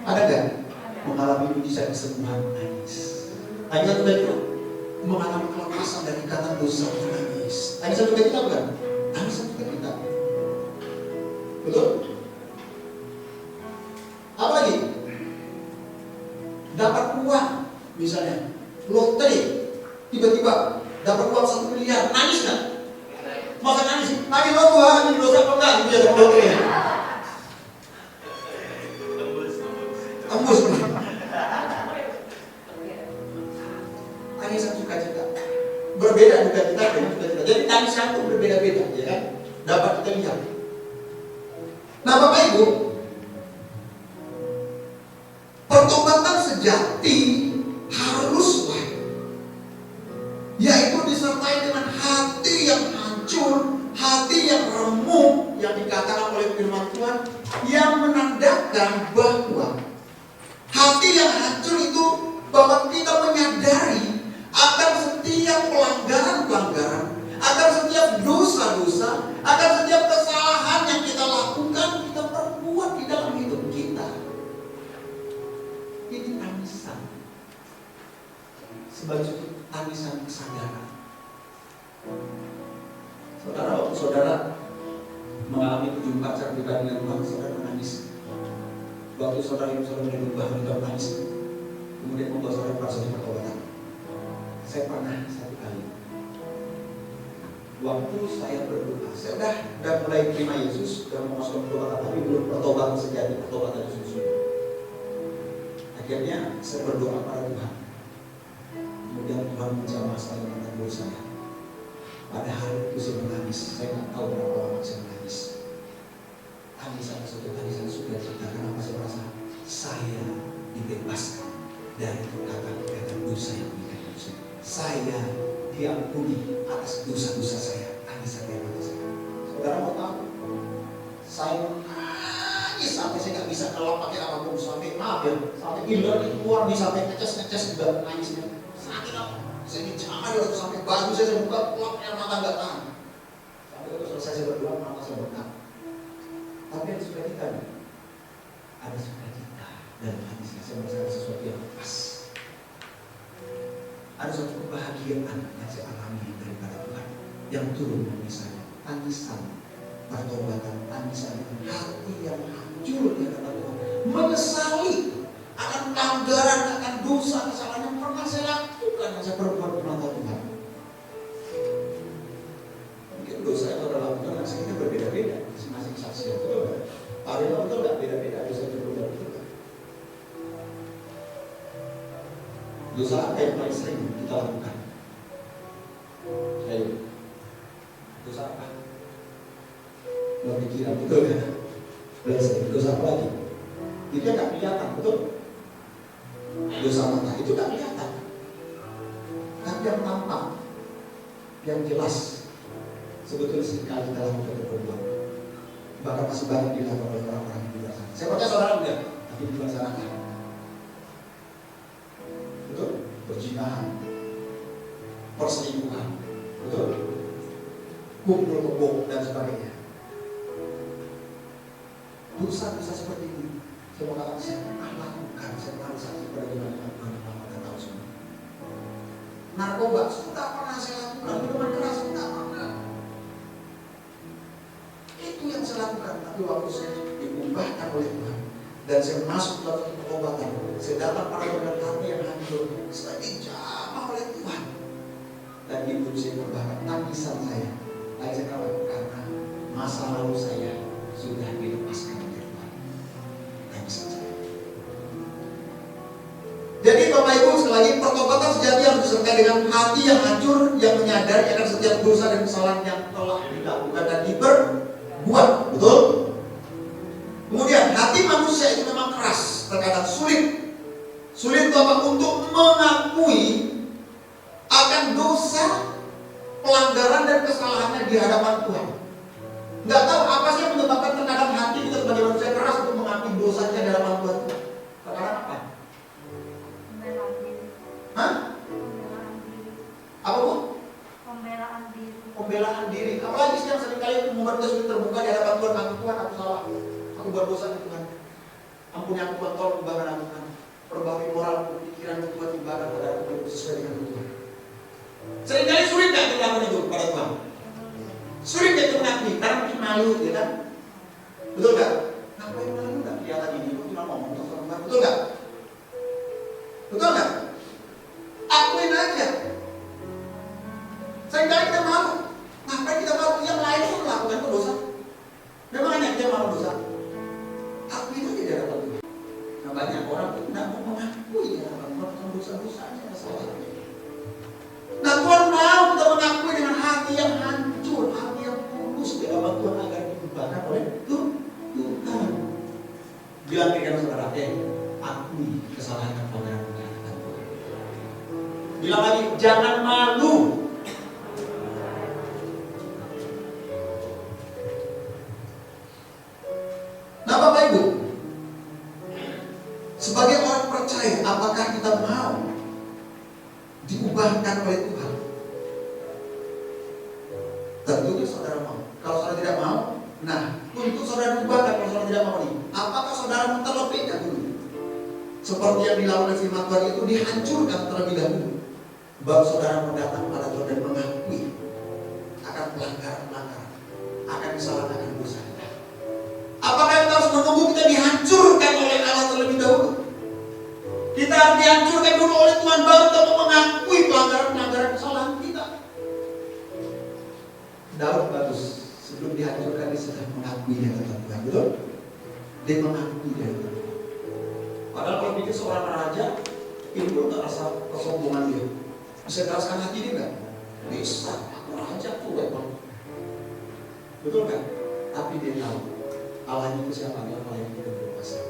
Ada nggak? Mengalami mujizat kesembuhan, nangis. Tangisan duka cita mengalami kelepasan dari ikatan dosa, nangis. Tangisan duka cita bukan? Tangisan duka cita. Betul? Apa lagi? Dapat uang, misalnya lotre, tiba-tiba dapat uang 1 miliar, nangis nggak? Masa nangis? Nangis lo Tuhan, ini dosa apa enggak? Gitu ya, dapat lotre ya. Tembus. Tangisan sukacita berbeda duka cita dengan sukacita. Jadi tangisan itu berbeda-beda, ya kan? Dapat kita lihat. Nah, Bapak Ibu, pertobatan sejati haruslah yaitu disertai dengan hati yang hancur, hati yang remuk, yang dikatakan oleh firman Tuhan, yang menandakan bahwa hati yang hancur itu bahwa kita menyadari akan setiap pelanggaran-pelanggaran, akan setiap dosa-dosa, akan setiap kesalahan yang kita lakukan, kita perbuat di dalam hidup kita. Ini tangisan, sebagai tangisan kesadaran. Saudara, waktu saudara mengalami perjumpaan pribadi dengan Tuhan, saudara menangis. Waktu saudara berubah menjadi menangis, kemudian membawa saudara proses pertobatan. Saya pernah satu kali, waktu saya berdoa, saya udah mulai terima Yesus, udah mau masuk pertobatan, tapi belum pertobatan sejati, pertobatan Yesus. Akhirnya saya berdoa pada Tuhan, kemudian Tuhan menjamah saya dengan dosa saya. Pada hari itu saya menangis, saya nggak tahu berapa lama saya menangis. Tangisan sukacita, karena saya merasa saya dibebaskan dari ikatan dosa yang mengikat saya. Saya diampuni atas dosa-dosa saya, tangisan dari mata saya. Saudara mau tahu? Saya menangis sampai saya nggak bisa kalau pakai apapun, sampai maaf ya, sampai iler keluar nih, sampai ngeces juga nangisnya. Sakit apa? Saya dijamah ya, sampai baju saya buka, pelapnya mata nggak tahan. Sampai itu selesai saya berdoa, mata saya bengkak. Tapi ada sukacita, ada sukacita dan hati saya merasa ada sesuatu yang pas. Ada suatu kebahagiaan yang saya alami daripada Tuhan yang turun dari saya. Tangisan pertobatan, tangisan hati yang hancur di hadapan Tuhan, menyesali akan pelanggaran, akan dosa, kesalahan yang pernah saya lakukan, yang saya perbuat di mata Tuhan. Mungkin dosa yang saya lakukan rasanya berbeda-beda, masing-masing saksi yang betul kan? Hari itu betul nggak? Beda-beda, dosa yang berbeda betul kan? Dosa apa yang paling sering kita lakukan? Ayo, dosa apa? Berpikiran, betul kan? Dosa apa lagi? Itu nggak kelihatan, betul? Dosa mata itu nggak kelihatan, tapi yang tampak, yang jelas, sebetulnya sekali kita lakukan perbuatan. Bahkan masih banyak dilakukan oleh orang-orang di luar sana. Saya percaya saudara enggak, tapi di luar sana kan. Betul? Perzinahan, perselingkuhan, betul? Kumpul kebo dan sebagainya. Dosa-dosa seperti ini, saya mau katakan saya pernah lakukan, saya pernah saksi pada zaman Tuhan dan tahu semua. Narkoba sudah pernah saya lakukan, minuman keras sudah pernah. Itu yang saya lakukan, tapi waktu saya diubahkan oleh Tuhan dan saya masuk dalam pengobatan, saya datang pada dengan hati yang hancur, saya dijamah oleh Tuhan. Dan itu saya berbahkan tangisan saya. Lain saya katakan karena masa lalu saya sudah dilepaskan oleh Tuhan. Tangisan saya. Jadi Bapak Ibu, sekali lagi pertobatan sejati harus disertai dengan hati yang hancur, yang menyadari akan setiap dosa dan kesalahan yang telah dilakukan dan diperbuat, betul? Kemudian hati manusia itu memang keras, terkadang sulit Bapak untuk mengakui akan dosa, pelanggaran dan kesalahannya di hadapan Tuhan. Nggak tahu apa sih yang menyebabkan terkadang hati kita sebagai manusia keras untuk mengakui dosanya di hadapan Tuhan. Terkadang apa? Hah? Apa Bu? Pembelaan diri. Apalagi sih yang seringkali membuat kita sulit terbuka di hadapan Tuhan. Tuhan, aku salah. Aku buat dosa di Tuhan. Ampuni aku Tuhan, tolong ubahkan aku Tuhan. Perbaiki moral, pikiran Tuhan, ubahkan pada aku sesuai dengan Tuhan. Seringkali sulit gak kita lakukan itu pada Tuhan? Sulit gak kita mengakui? Karena mungkin malu, ya kan? Betul gak? Ngapain malu gak? Kelihatan ini, aku cuma ngomong untuk orang Tuhan. Betul gak? Betul gak? Akuin aja. Seringkali kita malu. Ngapain kita malu? Yang lain pun melakukan itu dosa. Memang hanya kita malu dosa. Akuin aja di hadapan Tuhan. Nah, banyak orang itu tidak mau mengakui di hadapan Tuhan dosa-dosanya, kesalahannya. Nah, Tuhan mau kita mengakui dengan hati yang hancur, hati yang tulus di hadapan Tuhan agar diubahkan oleh Tuhan. Bilang ke saudara, akui kesalahan dan pelanggaran di hadapan Tuhan. Bilang lagi, jangan malu. Nah, Bapak Ibu, sebagai orang percaya, apakah kita mau diubahkan oleh Tuhan? Tentunya saudara mau. Kalau saudara tidak mau, nah, untuk saudara diubahkan. Kalau saudara tidak mau nih, apakah saudara mau terlebih dahulu? Seperti yang dilakukan firman Tuhan itu dihancurkan terlebih dahulu, baru saudara mau datang pada Tuhan dan mengakui akan pelanggaran-pelanggaran, akan kesalahan, akan dosa kita. Apakah kita harus menunggu kita dihancurkan oleh Allah terlebih dahulu? Kita harus dihancurkan dulu oleh Tuhan baru kita mau mengakui pelanggaran-pelanggaran kesalahan kita. Daud bagus, sebelum dihancurkan dia sudah mengakui di hadapan Tuhan, betul? Dia mengakui di hadapan Tuhan. Padahal kalau pikir seorang raja, itu tak rasa kesombongan dia. Bisa keraskan hati dia nggak? Bisa, aku raja tuh, betul kan? Tapi dia tahu Allahnya itu siapa? Allah yang tidak berkuasa.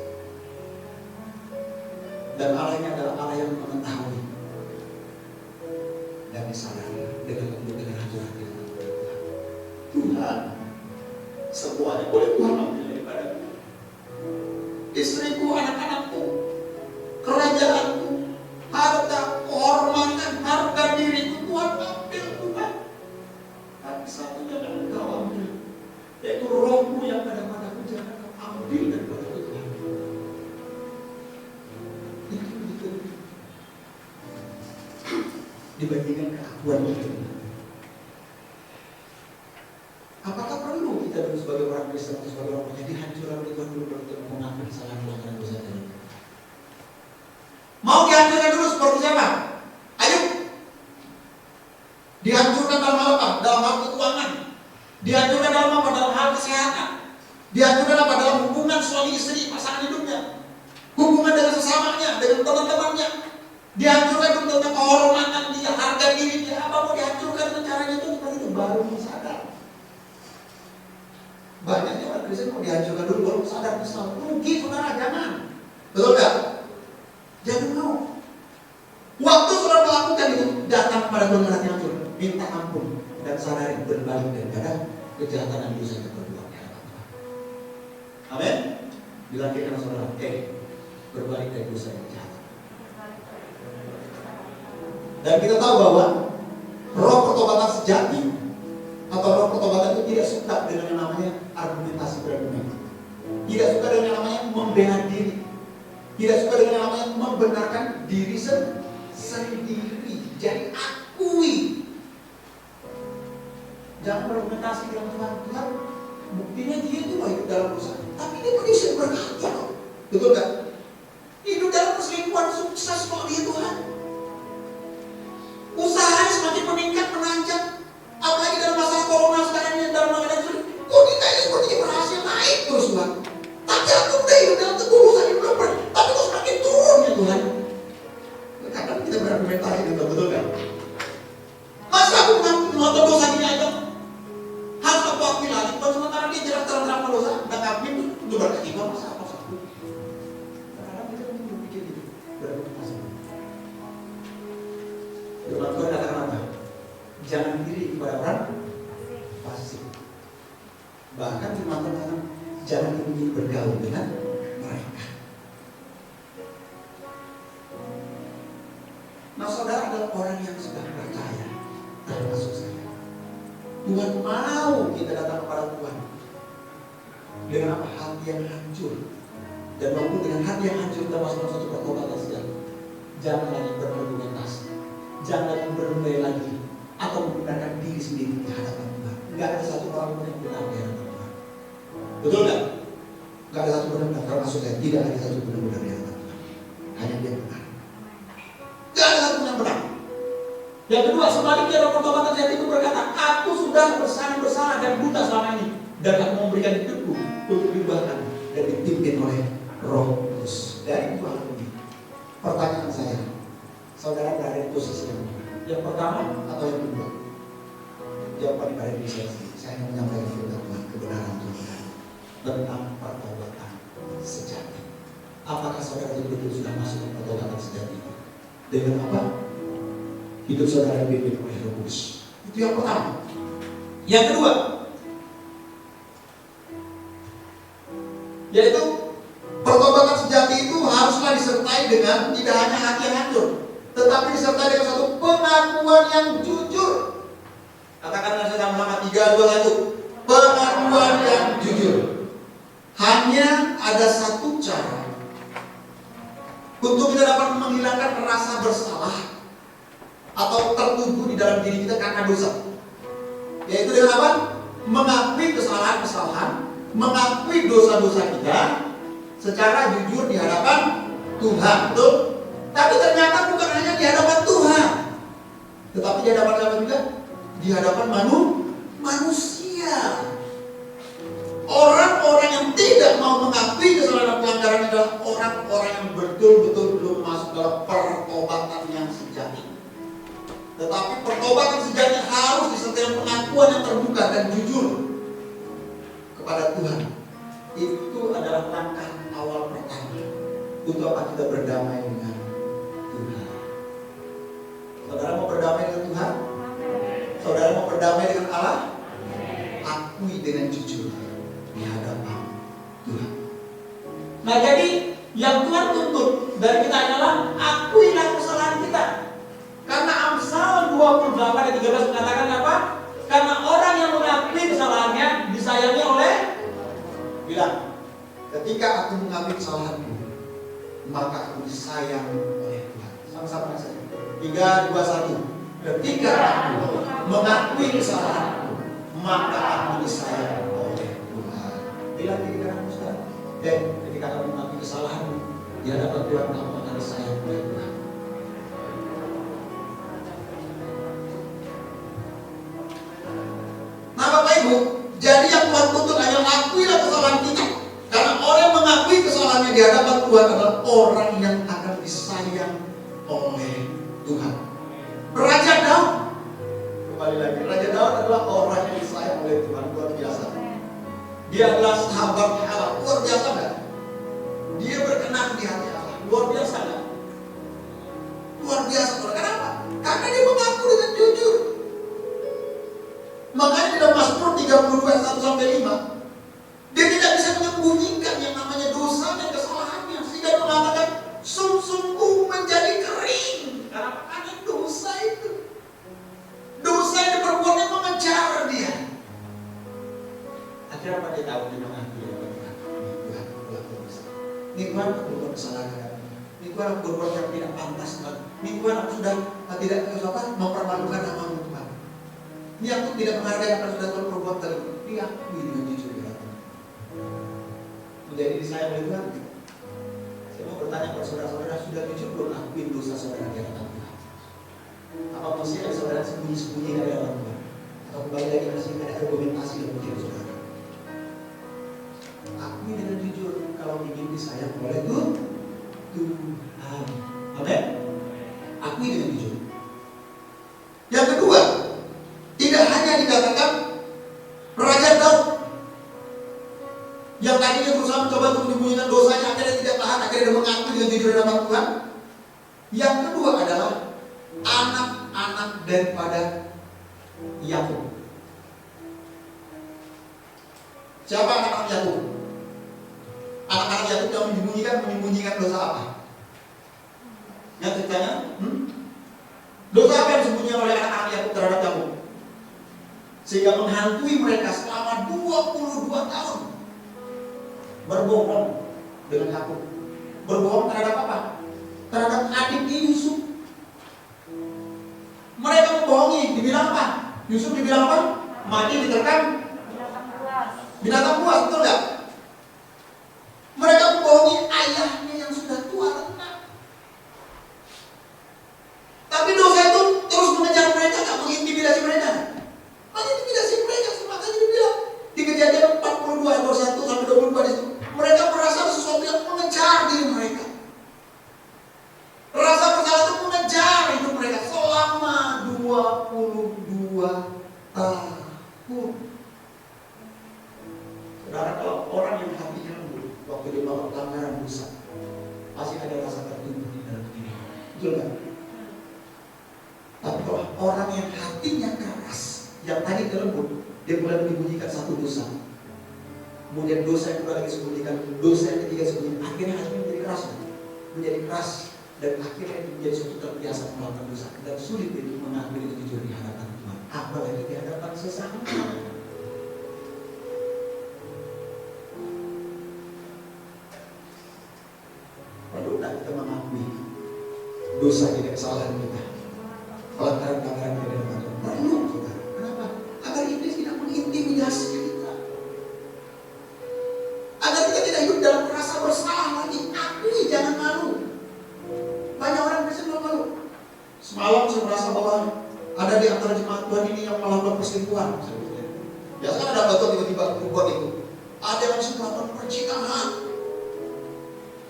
Dan Allahnya adalah Allah yang mengetahui dan disadari dengan hancur hati Tuhan. Semuanya boleh Tuhan ambil daripada istriku, anak-anakku, kerajaanku, harta, kehormatan, harga diriku, Tuhan ambil Tuhan. Tapi satunya yang Engkau ambil, yaitu rohmu yang ada padaku, jangan Kau ambil daripada Tuhan. Itu dibandingkan keakuan itu. Apakah perlu kita dulu sebagai orang Kristen atau sebagai orang percaya dihancurkan oleh Tuhan dulu untuk mengakui kesalahan pelanggaran dosa tadi? Mau dihancurkan dulu seperti siapa? Ayo, dihancurkan dalam hal apa? Dalam hal keuangan. Dihancurkan dalam apa? Dalam hal kesehatan. Dihancurkan apa? Dalam hubungan suami istri, pasangan hidupnya, hubungan dengan sesamanya, dengan teman-temannya. Dihancurkan dulu tentang kehormatan dia, harga diri dia. Apa mau dihancurkan dengan caranya itu? Seperti itu baru sadar. Banyaknya orang Kristen mau dihancurkan dulu baru sadar kesalahan. Rugi saudara, jangan. Betul gak? Jangan mau. Waktu saudara melakukan itu, datang kepada Tuhan dengan hati hancur, minta ampun dan sadari berbalik daripada kejahatan dan dosa yang berbuat di hadapan Tuhan. Amin. Dilanjutkan saudara, berbalik dari dosa yang jahat. Dan kita tahu bahwa sejati atau roh pertobatan itu tidak suka dengan yang namanya argumentasi berargumen. Tidak suka dengan yang namanya membela diri. Tidak suka dengan yang namanya membenarkan diri sendiri. Jadi akui. Jangan berargumentasi dengan Tuhan. Tuhan, buktinya dia itu hidup dalam dosa, tapi dia manusia berkati kok. Betul kan? Hidup dalam perselingkuhan sukses kok dia Tuhan. Usahanya semakin meningkat, menanjak. Apalagi dalam masalah corona sekarang ini, dalam keadaan sulit. Kok kita sepertinya berhasil naik terus Tuhan. Tapi aku udah hidup dalam ketulusan, hidup dalam tapi kok semakin turun ya Tuhan. Kadang kita berargumentasi gitu, betul kan? Masa aku mengotor dosa gini aja? Harus aku akui lagi. Kalau sementara dia jelas terang-terang dosa, dan ngapain itu berarti Tuhan masa aku satu. Kadang kita berpikir gitu, berargumentasi. Firman Tuhan katakan apa? Jangan diri kepada orang fasik. Bahkan firman Tuhan katakan jangan ingin bergaul dengan mereka. Nah, saudara adalah orang yang sudah percaya, termasuk saya. Tuhan mau kita datang kepada Tuhan dengan apa? Hati yang hancur. Dan maupun dengan hati yang hancur kita masuk dalam satu pertobatan sejati. Jangan lagi berargumentasi, jangan lagi berundai lagi, atau menggunakan diri sendiri di hadapan Tuhan. Enggak ada satu orang pun yang benar di hadapan Tuhan. Betul kan? Enggak ada satu benar, termasuk saya. Tidak ada satu benar di hadapan Tuhan. Hanya dia benar. Enggak ada satu yang benar. Yang kedua, sebaliknya roh pertobatan sejati itu berkata, aku sudah bersalah dan buta selama ini, dan aku memberikan hidupku untuk diubahkan dan dipimpin oleh Roh Kudus. Dari dua hal ini, pertanyaan saya, saudara berada di posisi yang pertama atau yang kedua? Jawaban pada diri saya sendiri. Saya ingin menyampaikan firman kebenaran Tuhan tentang pertobatan sejati. Apakah saudara betul-betul sudah masuk ke pertobatan sejati? Dengan apa? Hidup saudara dipimpin oleh Roh Kudus. Itu yang pertama. Yang kedua, yaitu pertobatan sejati itu haruslah disertai dengan tidak hanya hati yang hancur, tetapi disertai dengan satu pengakuan yang jujur. Katakan dengan saya sama-sama 3, 2, 1. Pengakuan yang jujur. Hanya ada satu cara untuk kita dapat menghilangkan rasa bersalah atau tertubuh di dalam diri kita karena dosa, yaitu dengan apa? Mengakui kesalahan-kesalahan, mengakui dosa-dosa kita secara jujur di hadapan Tuhan. Betul? Tapi ternyata bukan hanya di hadapan Tuhan, tetapi di hadapan siapa juga? Di hadapan manusia. Orang-orang yang tidak mau mengakui kesalahan dan pelanggaran adalah orang-orang yang betul-betul belum masuk dalam pertobatan yang sejati. Tetapi pertobatan sejati harus disertai dengan pengakuan yang terbuka dan jujur kepada Tuhan. Itu adalah langkah awal pertama untuk apa kita berdamai dengan Tuhan. Saudara mau berdamai dengan Tuhan? Saudara mau berdamai dengan Allah? Akui dengan jujur di hadapan Tuhan. Nah, jadi yang Tuhan tuntut dari kita adalah akuilah kesalahan kita. Karena Amsal 28 ayat 13 mengatakan apa? Karena orang yang mengakui kesalahannya disayangi oleh, bilang, ketika aku mengakui kesalahanku, maka aku disayang oleh Tuhan. Sama-sama saja. 3, 2, 1. Ketika aku mengakui kesalahanku, maka aku disayang oleh Tuhan. Bilang diri kamu sekarang. Ketika kamu mengakui kesalahanmu di hadapan Tuhan, kamu akan disayang oleh Tuhan. Nah, Bapak Ibu, jadi yang Tuhan tuntut adalah akuilah kesalahan kita. Karena orang yang mengakui kesalahannya di hadapan Tuhan adalah orang yang akan disayang oleh Tuhan. Raja Daud, kembali lagi, Raja Daud adalah orang yang disayang oleh Tuhan, luar biasa. Dia adalah sahabat Allah, luar biasa kan? Dia berkenan di hati Allah, luar biasa kan? Luar biasa. Kenapa? Karena dia mengaku dengan jujur. Makanya di dalam Mazmur 32 ayat 1-5, dia tidak bisa menyembunyikan yang namanya dosa dan kesalahannya, sehingga dia mengatakan sumsumku menjadi kering. Karena dosa itu, dosa yang diperbuatnya Tuhan aku berbuat yang tidak pantas Tuhan. Ini Tuhan aku sudah tidak mempermalukan nama-Mu Tuhan. Ini aku tidak menghargai apa yang sudah Tuhan perbuat tadi. Diakui dengan jujur di hati. Menjadi disayang oleh Tuhan. Saya mau bertanya kepada saudara-saudara, sudah jujur belum akuin dosa saudara di hadapan Tuhan? Apa masih ada saudara sembunyi-sembunyi dari hadapan Tuhan? Atau kembali lagi masih ada argumentasi dalam pikiran saudara? Akui dengan jujur kalau ingin disayang oleh Tuhan. Amin. Akui dengan jujur. Yang kedua, tidak hanya dikatakan Raja Daud yang tadinya berusaha mencoba untuk menyembunyikan dosanya, akhirnya tidak tahan, akhirnya dia mengakui dengan jujur di hadapan Tuhan. Yang kedua adalah anak-anak daripada Yakub. Siapa anak-anak Yakub? Anak-anak Yakub yang menyembunyikan dosa apa? Yang ceritanya, dosa apa yang disembunyikan oleh anak-anak Yakub terhadap Yakub? Sehingga menghantui mereka selama 22 tahun. Berbohong dengan Yakub. Berbohong terhadap apa? Terhadap adiknya Yusuf. Mereka membohongi, dibilang apa? Yusuf dibilang apa? Mati diterkam binatang buas, betul nggak? Mereka membohongi ayahnya yang sudah tua renta. Tapi dosa itu terus mengejar mereka, nggak mengintimidasi mereka. Mengintimidasi mereka, makanya dibilang di Kejadian 42 ayat 1 sampai 24 itu, mereka merasa sesuatu yang mengejar diri mereka. Rasa bersalah itu mengejar hidup mereka selama 22 tahun. Saudara, kalau orang yang hatinya lembut waktu dia melakukan pelanggaran dosa, pasti ada rasa tertutup di dalam diri. Betul kan? Tapi kalau orang yang hatinya keras, yang tadi lembut, dia mulai menyembunyikan satu dosa, kemudian dosa yang kedua lagi sembunyikan, dosa yang ketiga sembunyikan, akhirnya hatinya menjadi keras, dan akhirnya menjadi suatu terbiasa melakukan dosa. Dan sulit itu mengakui itu jujur di hadapan Tuhan, apalagi di hadapan sesama. Perlukah kita mengakui dosa kita, kesalahan kita, pelanggaran-pelanggaran kita dalam Tuhan? Perlu kita. Kenapa? Agar iblis tidak mengintimidasi kita, agar kita tidak hidup dalam rasa bersalah lagi. Akui, jangan malu. Banyak orang biasanya malu. Semalam saya merasa bahwa ada di antara jemaat Tuhan ini yang melakukan perselingkuhan. Biasanya ada betul tiba-tiba berubah itu. Ada yang bisa melakukan percinahan.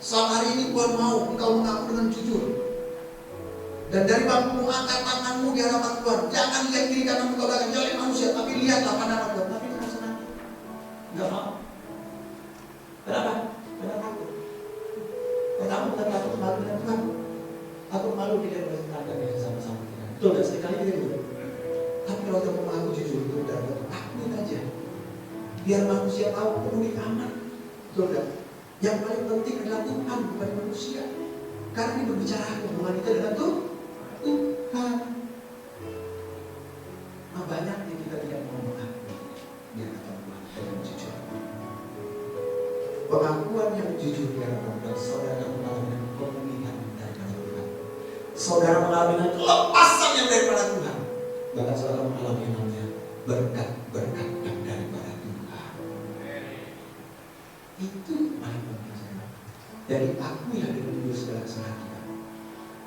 Saat hari ini Tuhan mau engkau mengaku dengan jujur. Dan dari bangku angkat tanganmu di hadapan Tuhan. Jangan lihat kiri kanan engkau dan jangan lihat manusia, tapi lihatlah pandangan Tuhan. Tapi jangan senang. Enggak mau. Kenapa? Karena takut. Kamu takut malu dengan Tuhan. Aku malu tidak boleh tanda sama-sama kita. Betul kan? Sekali kita dulu. Tapi kalau kamu mengaku jujur itu dan akuin aja. Biar manusia tahu kamu di aman. Betul kan? Yang paling penting adalah Tuhan, bukan manusia. Karena ini berbicara hubungan kita dengan Tuhan. Nah, banyak yang kita tidak mau mengakui di hadapan Tuhan dengan jujur. Pengakuan yang jujur di hadapan Tuhan, saudara mengalami pemulihan daripada Tuhan. Saudara mengalami kelepasan yang daripada Tuhan. Bahkan saudara mengalami yang namanya berkat-berkat yang daripada Tuhan. Itu paling penting saudara. Dari akuilah dengan jujur segala kesalahan kita.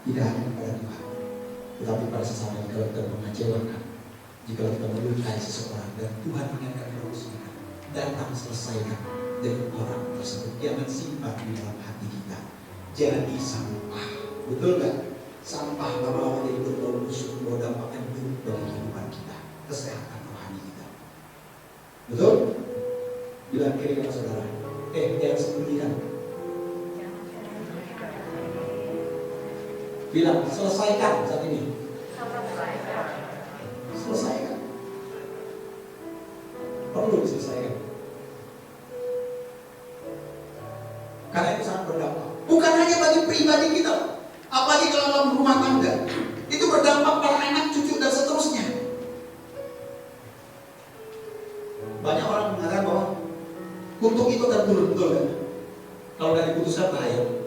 Tidak hanya kepada Tuhan, tetapi pada sesama jika kita mengecewakan, jika kita melukai seseorang dan Tuhan mengingatkan terus kita, datang selesaikan dengan orang tersebut. Jangan simpan di dalam hati kita. Jadi sampah, betul kan? Sampah lama-lama jadi berbau busuk, membawa dampak yang buruk bagi kehidupan kita, kesehatan rohani kita. Betul? Bilang kiri sama saudara. Jangan sembunyikan. Bilang selesaikan saat ini. Selesaikan. Perlu diselesaikan. Karena itu sangat berdampak. Bukan hanya bagi pribadi kita, apalagi kalau dalam rumah tangga. Itu berdampak pada anak, cucu dan seterusnya. Banyak orang mengatakan bahwa kutuk itu akan turun, betul kan? Kalau tidak diputuskan bahaya.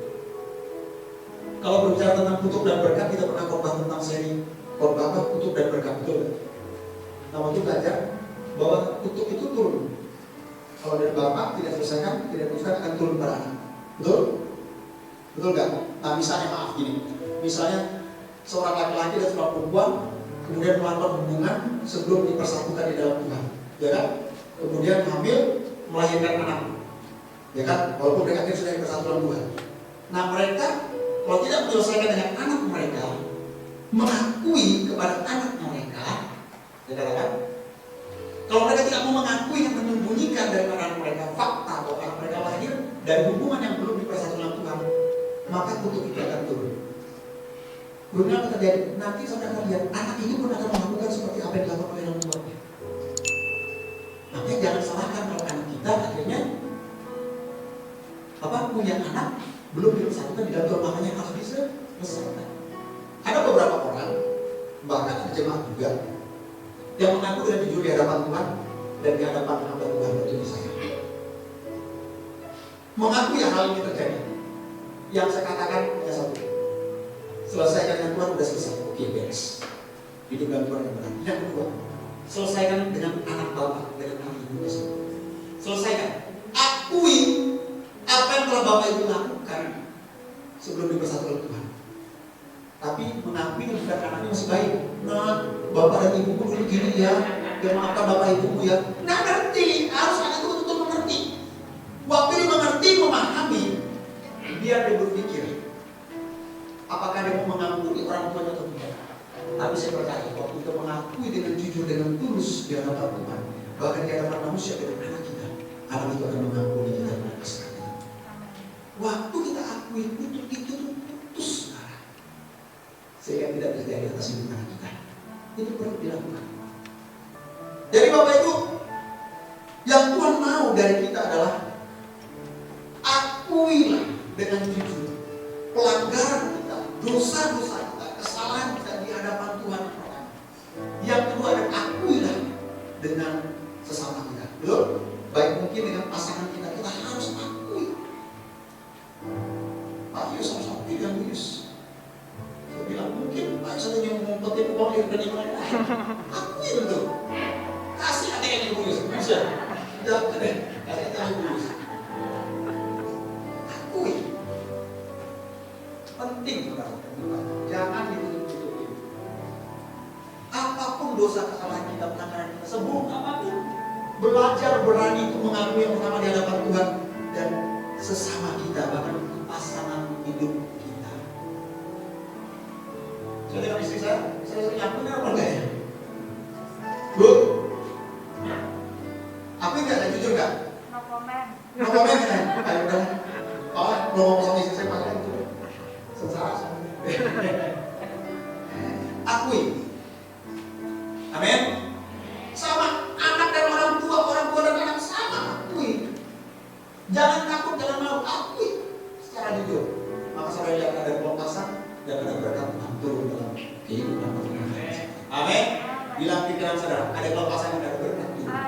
Kalau berbicara tentang kutuk dan berkat, kita pernah khotbah tentang seri khotbah apa? Kutuk dan berkat, betul kan? Nah, waktu belajar bahwa kutuk itu turun. Kalau dari bapak tidak selesaikan, tidak teruskan, akan turun pada anak. Betul? Betul nggak? Nah, misalnya maaf gini, misalnya seorang laki-laki dan seorang perempuan kemudian melakukan hubungan sebelum dipersatukan di dalam Tuhan, ya kan? Kemudian hamil, melahirkan anak, ya kan? Walaupun mereka akhirnya sudah dipersatukan Tuhan. Nah, mereka kalau tidak menyelesaikan dengan anak mereka, mengakui kepada anak mereka, ya kan? Kalau mereka tidak mau mengakui yang menyembunyikan dari anak mereka fakta bahwa anak mereka lahir dari hubungan yang belum dipersatukan Tuhan, maka kutuk itu akan turun. Kemudian apa terjadi? Nanti saudara akan lihat anak itu pun akan melakukan seperti apa yang dilakukan oleh orang tuanya. Makanya jangan salahkan kalau anak kita akhirnya punya anak belum dipersatukan di dalam Tuhan, makanya harus diselesaikan. Ada beberapa orang, bahkan ada jemaat juga, yang mengaku dengan jujur di hadapan Tuhan dan di hadapan hamba Tuhan untuk saya. Mengakui hal ini terjadi. Yang saya katakan hanya satu. Selesaikan dengan Tuhan sudah selesai. Oke, beres. Hidup dalam Tuhan yang benar. Yang kedua, selesaikan dengan anak bapak, dengan anak ibu tersebut. Selesaikan. Akui apa yang telah bapak ibu lakukan sebelum dipersatukan Tuhan. Tapi mengakui bukan anaknya masih baik. Nah, bapak dan ibuku dulu gini ya. Ya maafkan bapak ibumu ya. Nah, ngerti. Harus anak itu betul-betul mengerti. Waktu dia mengerti, memahami, biar dia berpikir apakah dia mau mengampuni orang tuanya atau tidak. Tapi saya percaya waktu kita mengakui dengan jujur, dengan tulus di hadapan Tuhan, bahkan di hadapan manusia, dengan anak kita, anak itu akan mengampuni kita dan kesalahan kita. Waktu kita akui kutuk itu putus, sehingga tidak terjadi atas hidup anak kita. Itu perlu dilakukan. Jadi Bapak Ibu, yang Tuhan mau dari kita adalah akuilah dengan jujur pelanggaran kita, dosa-dosa kita, kesalahan kita di hadapan Tuhan. Yang kedua adalah akuilah dengan sesama kita. Betul? Baik mungkin dengan pasangan kita, kita harus akui. Pak Yus sama bilang Yus. Saya bilang mungkin Pak Yus ada yang ngumpetin uang dan yang lain. Akui betul. Kasih hati yang Ibu Yus. Bisa. Jangan deh. Kasih hati yang Ibu Yus. Akui. Penting saudara. Jangan ditutup-tutupin. Apapun dosa kesalahan kita, pelanggaran kita, seburuk apapun, belajar berani untuk mengakui yang pertama di hadapan Tuhan dan sesama kita, bahkan untuk pasangan hidup kita. Saya dengan istri saya sering ngakuin apa enggak ya? Bu, aku enggak, saya jujur enggak? No comment. No comment kan? Ayo udah. Oh, ngomong sama istri saya pakai itu. Sengsara sama. Akui. Amin. Sama anak dan orang tua dan anak sama akui. Jangan takut, jangan malu, akui secara jujur. Maka saya lihat ada kelompasan dan ada berkat Tuhan turun dalam kehidupan kita. Amin. Bilang pikiran saudara, ada kelompasan dan ada berkat Tuhan.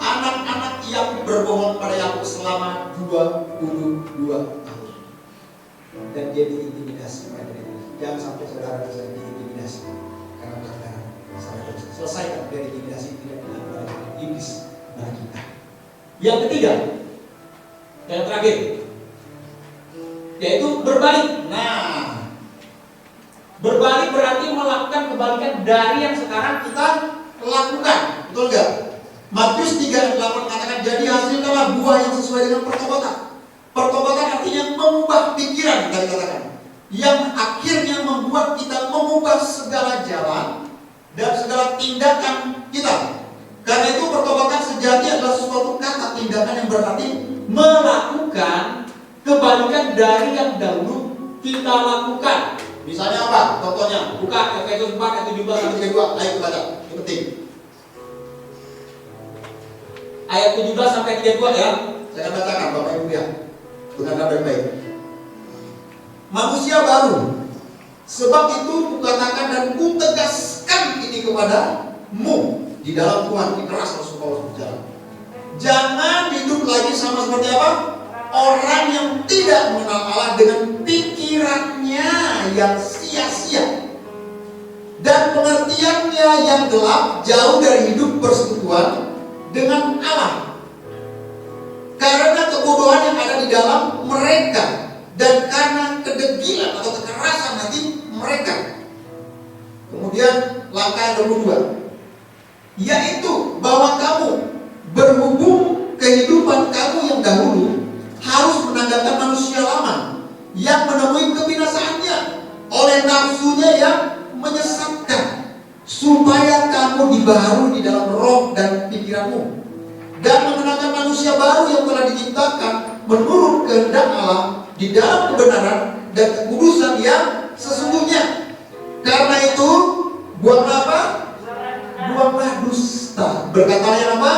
Anak-anak yang berbohong pada Yakub selama 22 tahun dan dia diintimidasi oleh diri. Jangan sampai saudara bisa diintimidasi karena pelanggaran saudara. Selesaikan dari intimidasi tidak dilakukan oleh iblis pada kita. Yang ketiga, yang terakhir, yaitu berbalik. Nah, berbalik berarti melakukan kebalikan dari yang sekarang kita lakukan. Betul nggak? Matius 3:8 katakan, jadi hasilkanlah buah yang sesuai dengan pertobatan. Pertobatan artinya mengubah pikiran, kita katakan, yang akhirnya membuat kita mengubah segala jalan dan segala tindakan kita. Karena itu pertobatan sejati adalah suatu kata tindakan yang berarti melakukan kebalikan dari yang dahulu kita lakukan. Misalnya apa? Contohnya, buka Efesus 4 ayat 17 sampai 32. Ayo kita baca, ini penting. Ayat 17 sampai 32 ya. Saya akan bacakan Bapak Ibu ya. Dengarkan baik-baik. Manusia baru. Sebab itu kukatakan dan kutegaskan ini kepadamu di dalam Tuhan. Ini keras Rasul Paulus berjalan. Jangan hidup lagi sama seperti apa? Orang yang tidak mengenal Allah dengan pikirannya yang sia-sia dan pengertiannya yang gelap, jauh dari hidup persekutuan dengan Allah. Karena kebodohan yang ada di dalam mereka dan karena kedegilan atau kekerasan hati mereka. Kemudian langkah yang kedua, yaitu bahwa kamu berhubung kehidupan kamu yang dahulu harus menanggalkan manusia lama yang menemui kebinasaannya oleh nafsunya yang menyesatkan, supaya kamu dibaharui di dalam roh dan pikiranmu, dan mengenakan manusia baru yang telah diciptakan menurut kehendak Allah di dalam kebenaran dan kekudusan yang sesungguhnya. Karena itu, buanglah apa? Buanglah dusta. Berkatalah yang apa?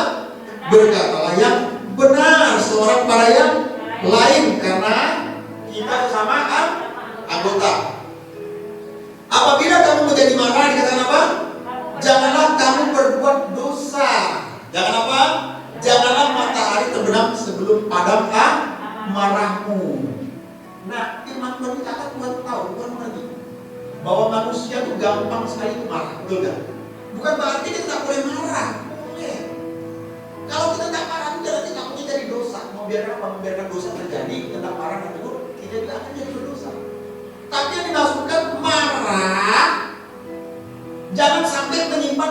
Berkatalah yang benar seorang pada yang lain, karena kita sesama anggota. Apabila kamu menjadi marah, dikatakan apa? Janganlah kamu berbuat dosa. Jangan apa? Janganlah matahari terbenam sebelum padam marahmu. Nah, firman Tuhan kita akan Tuhan tahu, Tuhan lagi bahwa manusia itu gampang sekali itu marah, betul kan? Bukan berarti kita tidak boleh marah, boleh. Kalau kita tidak marah, berarti takutnya jadi dosa. Membiarkan dosa terjadi, kita tidak marah tersebut, kita tidak akan jadi berdosa. Tapi yang dimaksudkan marah, jangan sampai menyimpan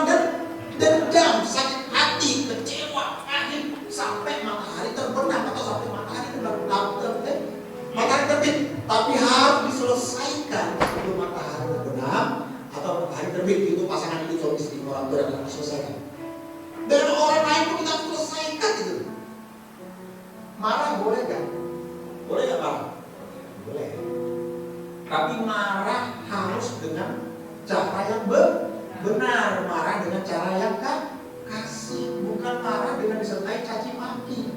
dendam, sakit hati, kecewa, pahit, sampai matahari terbenam atau sampai matahari terbit. Tapi harus diselesaikan sebelum matahari terbenam atau matahari terbit. Itu pasangan itu suami istri, orang tua dan anak selesaikan. Dengan orang lain pun kita harus selesaikan itu. Marah boleh kan? Boleh nggak marah? Boleh. Tapi marah harus dengan cara yang benar. Marah dengan cara yang kasih, bukan marah dengan disertai caci maki.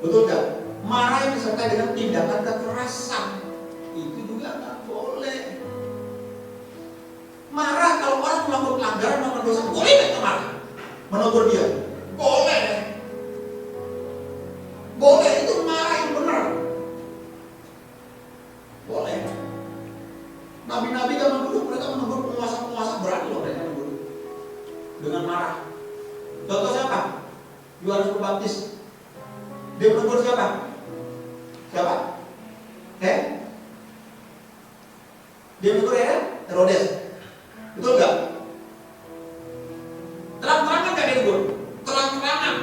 Betul nggak? Marah yang disertai dengan tindakan kekerasan itu juga nggak boleh. Marah kalau orang melakukan pelanggaran, melakukan dosa, boleh nggak marah? Menegur dia, boleh. Boleh, itu marah yang benar. Boleh. Nabi-nabi zaman dulu mereka menegur penguasa-penguasa, berani loh mereka menegur dengan marah. Contoh siapa? Yohanes Pembaptis. Dia menegur siapa? Siapa? Dia menegur Herodes. Betul nggak? Terang-terangan nggak dia menegur? Terang-terangan.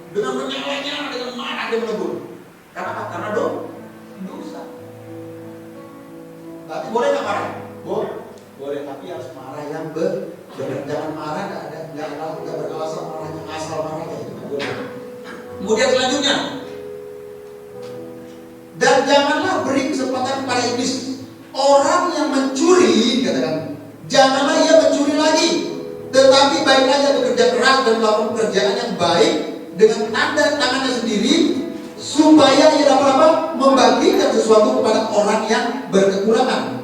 Dengan menyalahnya, dengan marah dia menegur. Karena apa? Karena dosa. Berarti boleh nggak marah? Boleh, tapi harus marah yang benar. Jangan marah nggak beralasan marahnya, asal marahnya itu nggak boleh. Kemudian selanjutnya, dan janganlah beri kesempatan kepada iblis. Orang yang mencuri, katakan, janganlah ia mencuri lagi, tetapi baiklah ia bekerja keras dan melakukan pekerjaan yang baik dengan tanda tangannya sendiri, supaya ia dapat apa? Membagikan sesuatu kepada orang yang berkekurangan.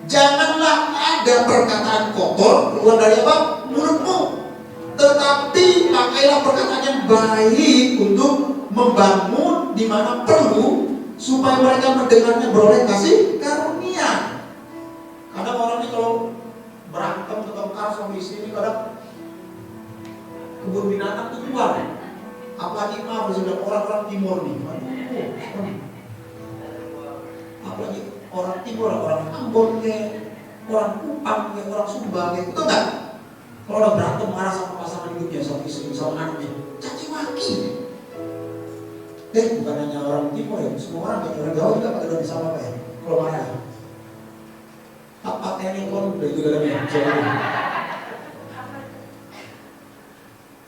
Janganlah ada perkataan kotor keluar dari apa? Mulutmu, tetapi pakailah perkataan yang baik untuk membangun di mana perlu, supaya mereka mendengarnya beroleh kasih karunia. Kadang orang ini kalau berantem bertengkar suami istri ini kadang kebun binatang itu keluar. Apalagi maaf sudah orang-orang timur nih. Apalagi orang timur, orang Ambon orang Kupang orang Sumba betul nggak? Kalau udah berantem marah sama pasangan hidupnya, sama istri, sama anaknya, caci maki. Bukan hanya orang timur ya, semua orang Jawa juga pakai daun sama apa ya? Kalau marah ya. Apa telepon itu dalamnya?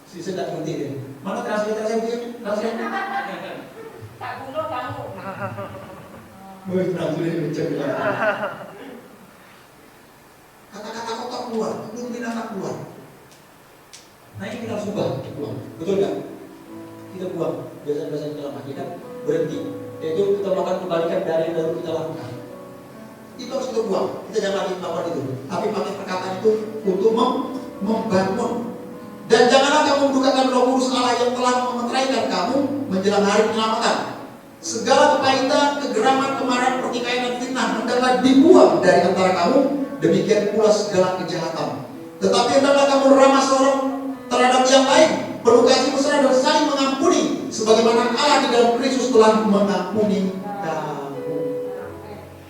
Si sedang ngerti deh. Mana translator saya punya? Translator? Tak bunuh kamu. Translator lucu ya. Kata-kata kotor keluar, belum binatang keluar. Nah ini kita harus ubah, buang. Betul nggak? Kita buang. Biasa-biasa kita lakukan, kita berhenti. Yaitu kita melakukan kebalikan dari yang baru kita lakukan. Itu harus kita buang. Kita jangan lagi melakukan itu. Tapi pakai perkataan itu untuk membangun. Dan janganlah kamu mendukakan Roh Kudus Allah yang telah memeteraikan kamu menjelang hari penyelamatan. Segala kepahitan, kegeraman, kemarahan, pertikaian, dan fitnah hendaklah dibuang dari antara kamu. Demikian pula segala kejahatan. Tetapi hendaklah kamu ramah seorang terhadap yang lain, penuh kasih mesra dan saling mengampuni, sebagaimana Allah di dalam Kristus telah mengampuni kamu.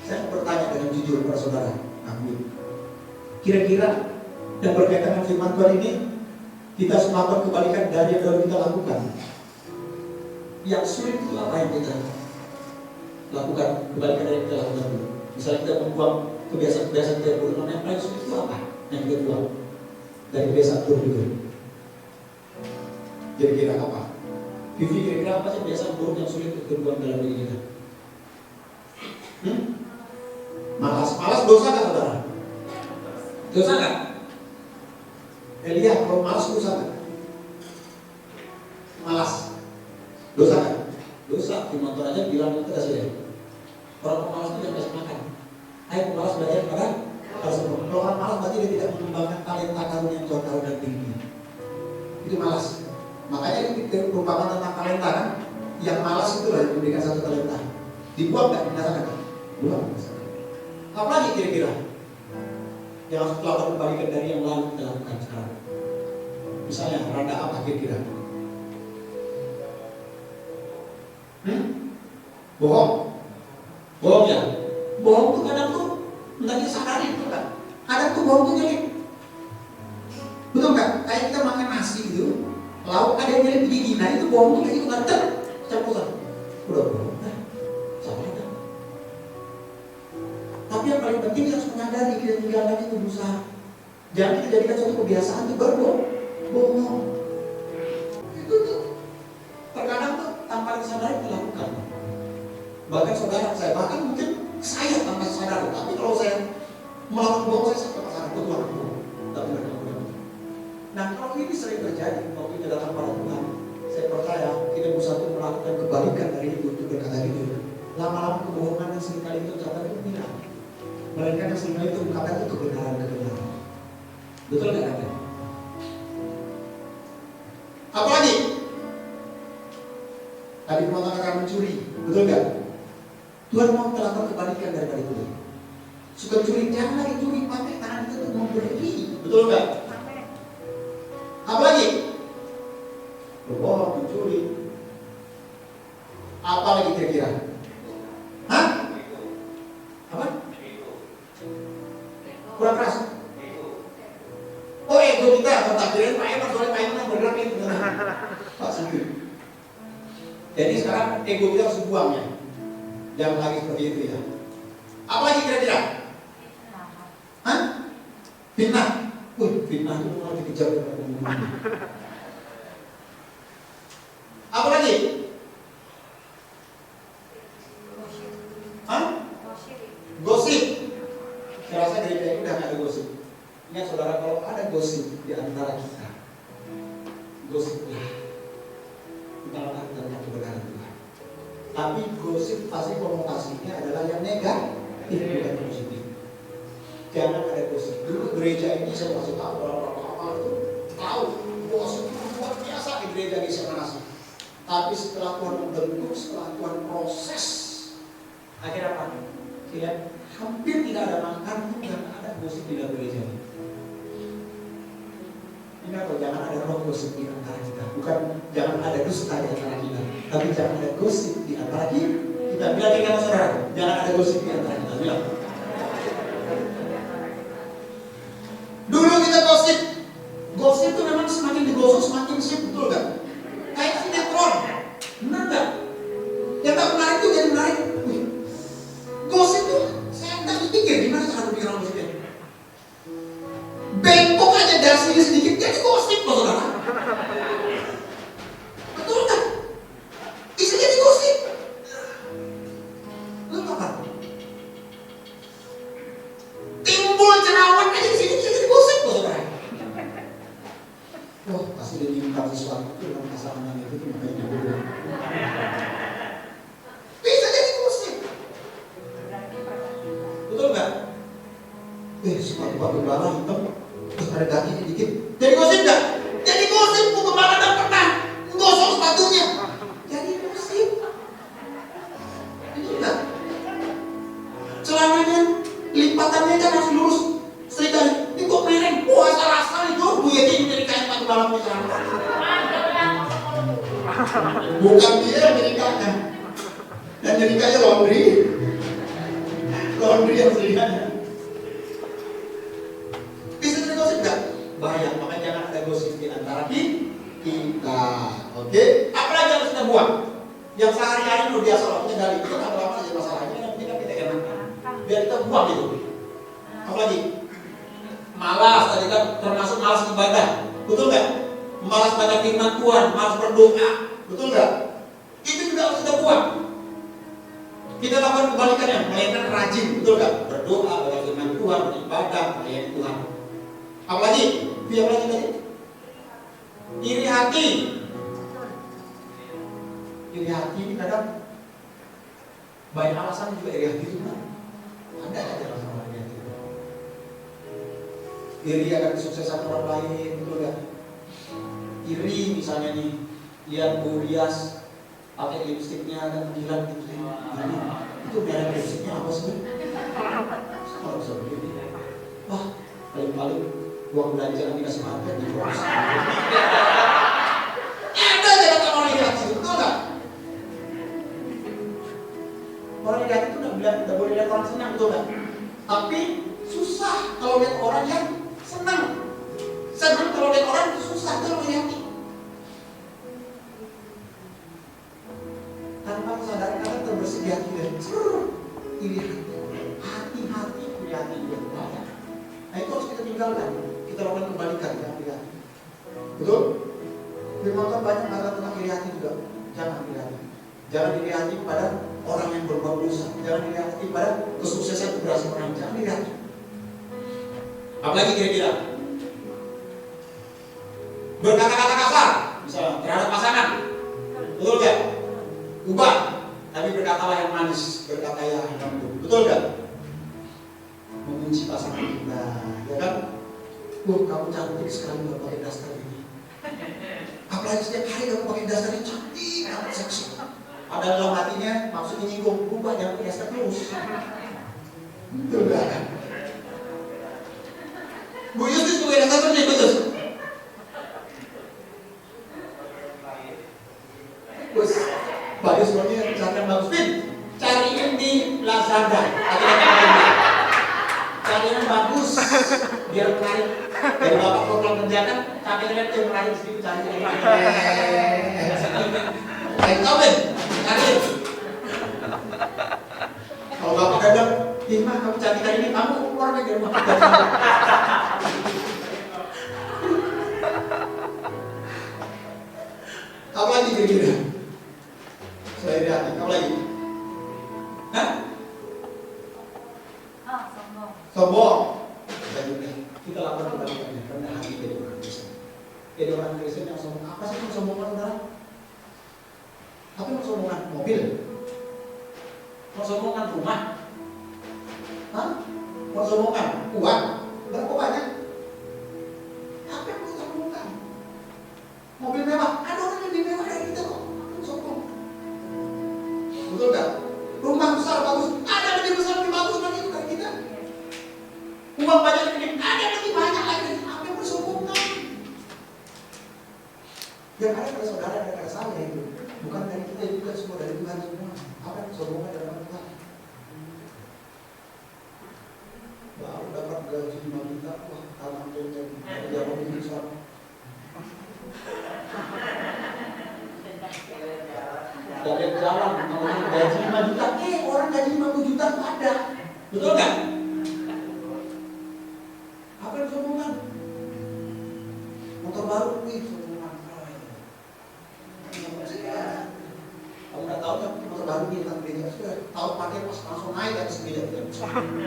Saya bertanya dengan jujur kepada saudara, amin. Kira-kira yang berkaitan dengan firman Tuhan ini, kita harus melakukan kebalikan dari yang dahulu kita lakukan. Yang sulit itu apa yang kita lakukan kebalikan dari yang kita lakukan dulu? Misalnya kita membuang kebiasaan-kebiasaan kita buruk, yang paling sulit itu apa yang kita buang dari kebiasaan buruk itu? Kira-kira apa? Vivi, kira-kira apa sih kebiasaan buruk yang sulit untuk dibuang dalam diri kita? Malas dosa kan saudara? Dosa kan? Elia, kalau malas dosa kan? Malas dosa kan? Dosa, firman Tuhan aja bilang itu kasih ya. Orang pemalas itu jangan kasih makan. Ayo pemalas belajar pada harus. Kalau orang malas berarti dia tidak mengembangkan talenta karunia yang Tuhan taruh dalam dirinya. Itu malas. Makanya itu perumpamaan tentang talenta kan. Yang malas itu lah yang memberikan satu talenta. Dibuang nggak dinasakan? Buang. Apalagi kira-kira yang harus kita kembalikan dari yang lalu kita lakukan sekarang? Misalnya rada apa kira-kira? Bohong ya? Bohong tuh kadang tuh entah kita sadari itu kan? Kadang tuh bohong tuh nyelip. Betul nggak? Kayak kita makan nasi gitu, lauk ada yang nyelip gigi, nah itu bohong tuh kayak gitu kan? Campuran. Udah bohong, salah kan? Tapi yang paling penting kita harus menyadari kita menjalankan itu berusaha. Jangan kita jadikan suatu kebiasaan itu bohong. Itu tuh terkadang tuh tanpa disadari kita lakukan. Bahkan saudara saya, bahkan mungkin saya tanpa sadar, tapi kalau saya melakukan bohong saya sampai sadar betul aku bohong. Tapi mereka bohong. Nah kalau ini sering terjadi kalau kita datang pada Tuhan, saya percaya kita berusaha untuk melakukan kebalikan dari itu untuk berkata gitu. Lama-lama kebohongan yang seringkali itu ternyata itu tidak. Melainkan yang seringkali itu berkata itu kebenaran. Betul nggak ada? Apalagi? Tadi mengatakan mencuri, betul nggak? Tuhan mau melakukan kebalikan daripada itu. Suka curi, jangan lagi curi, pakai tangan kita untuk memberi, betul nggak? Apalagi? Berbohong, mencuri. Apa lagi kira-kira? Hah? Apa? Kurang keras. Oh ego kita, tak kirain Pak Eman, soalnya Pak Eman bergerak itu. Pak sendiri. Jadi sekarang ego kita harus buang ya. Jangan lagi seperti itu ya. Apa lagi kira-kira? Hah? Fitnah. Fitnah itu malah dikejar oleh pembunuh. Apa lagi? Hah? Gosip. Saya rasa gereja ini udah nggak ada gosip. Ingat saudara, kalau ada gosip di antara kita, gosiplah kita lakukan tentang kebenaran Tuhan. Tapi gosip pasti konotasinya adalah yang negatif, bukan positif. Jangan ada gosip. Dulu gereja ini saya masih tahu orang-orang lama itu tahu gosip itu luar biasa di gereja di Semanasi. Tapi setelah Tuhan membentuk, setelah Tuhan proses, akhirnya apa? Lihat, hampir tidak ada makan pun dan ada gosip di dalam gereja ini. Ingat loh, jangan ada roh gosip di antara kita. Bukan jangan ada dusta di antara kita, tapi jangan ada gosip di antara kita. Bilang dengan saudara, jangan ada gosip di antara kita. Bilang. Dulu kita gosip. Gosip itu memang semakin digosok semakin sip, betul gak? Kayak sinetron. Benar gak? Yang tak menarik itu jadi menarik. Gosip itu saya nggak pikir gimana cara berpikir orang gosipnya. Bengkok aja dasinya sedikit jadi gosip loh saudara. Betul kan? Bisa jadi gosip. Lu apa? Timbul jerawat aja di sini bisa jadi gosip loh saudara. Oh pasti dia nyimpan sesuatu itu dalam pasangan itu makanya dia bodoh. Bisa jadi gosip. Betul nggak? Sepatu gembala hitam terus ada kakinya dikit. Jadi gosip nggak? Jadi gosip, gembala dan pernah gosok sepatunya. Jadi gosip. Itu enggak. Celananya lipatannya kan harus lurus. Setrika ini kok miring. Wah salah itu duit ini nyerikain pakai dalam celana. Bukan dia yang nyerikanya. Yang nyerikanya laundry yang serikanya. Bisa tergosip enggak? Bahaya, makanya jangan ada gosip di antara kita. Oke? Apalagi yang harus kita buang? Yang sehari-hari udah biasa waktunya dari itu kan apa aja masalahnya, yang penting kita enak. Biar kita buang itu. Apalagi? Malas, tadi kan termasuk malas ibadah. Betul nggak? Malas baca firman Tuhan, malas berdoa. Betul nggak? Itu juga harus kita buang. Kita lakukan kebalikannya, melainkan rajin. Betul nggak? Berdoa, baca firman Tuhan, beribadah, melayani Tuhan. Apalagi? Biar lagi tadi. Iri hati. Iri hati ini kadang banyak alasan juga iri hati itu. Ada aja alasan iri hati. Iri akan kesuksesan orang lain, betul nggak? Iri misalnya nih, lihat Bu Rias pakai lipstiknya dan menjilat gitu. Itu merek lipstiknya apa sih? Kalau bisa beli, wah paling-paling uang belanja nanti kasih makan di bawah. Ada aja kata orang iri hati, betul nggak? Orang iri hati itu nggak boleh lihat orang senang, betul nggak? Tapi susah kalau lihat orang yang senang. Senang kalau lihat orang itu susah, itu orang iri hati. Tanpa kesadaran kadang terbersih di hati dan iri hati. Hati-hati iri hati yang banyak. Nah itu harus kita tinggalkan. Kita lakukan kebalikan ya, iri hati. Betul? Firman Tuhan banyak mengatakan tentang iri hati juga. Jangan iri hati. Jangan iri hati pada orang yang berbuat dosa. Jangan iri hati pada kesuksesan keberhasilan orang. Jangan iri hati. Apalagi kira-kira berkata-kata kasar, misalnya terhadap pasangan, betul nggak? Ubah, tapi berkatalah yang manis, berkata yang lembut, betul nggak? Memuji pasangan kita, ya kan? Kamu cantik sekali kalau pakai daster ini. Apalagi setiap hari kamu pakai daster ini cantik, amat seksi. Padahal dalam hatinya maksudnya nyinggung, ubah jangan pakai daster terus. Betul nggak? Bu Yusuf pakai daster terus, betul? Bus, baju semuanya jangan bagus. Fit, cariin di Lazada. Cariin bagus, biar menarik. Dari bapak program kerjakan, cariin yang menarik sedikit cariin. Ayo komen, cariin. Kalau bapak kadang, Ima kamu cantik hari ini, kamu keluar dari rumah. Apa lagi kira-kira? Saya iri hati, apa lagi? Hah? Sombong. Kita lakukan kebalikannya, rendah hati jadi orang Kristen. Jadi orang Kristen yang sombong, apa sih yang sombongkan saudara? Apa yang sombongkan? Mobil? Mau sombongkan rumah? Hah? Mau sombongkan uang? Berapa banyak? Apa yang mau sombongkan? Mobil mewah? Ada orang yang lebih mewah dari kita kok. Sombong. Betul nggak? Rumah besar bagus, ada yang lebih besar lebih bagus dari itu dari kita. Uang banyak lebih, ada yang lebih banyak lagi dari apa yang bersombongkan. Yang ada pada saudara dan pada saya itu bukan dari kita, itu bukan semua dari Tuhan semua. Apa yang bersombongkan dalam Tuhan? Baru dapat gaji 5 juta, wah tanah tuh jawab ini sama. Dari jalan, kalau gaji 5 juta, orang gaji 50 juta itu ada. Betul nggak? Apa yang sombongan? Motor baru, sombongan. Kamu udah tahu kan motor baru ini tentang beda. Sudah tahu pakai pas langsung naik ke atas beda.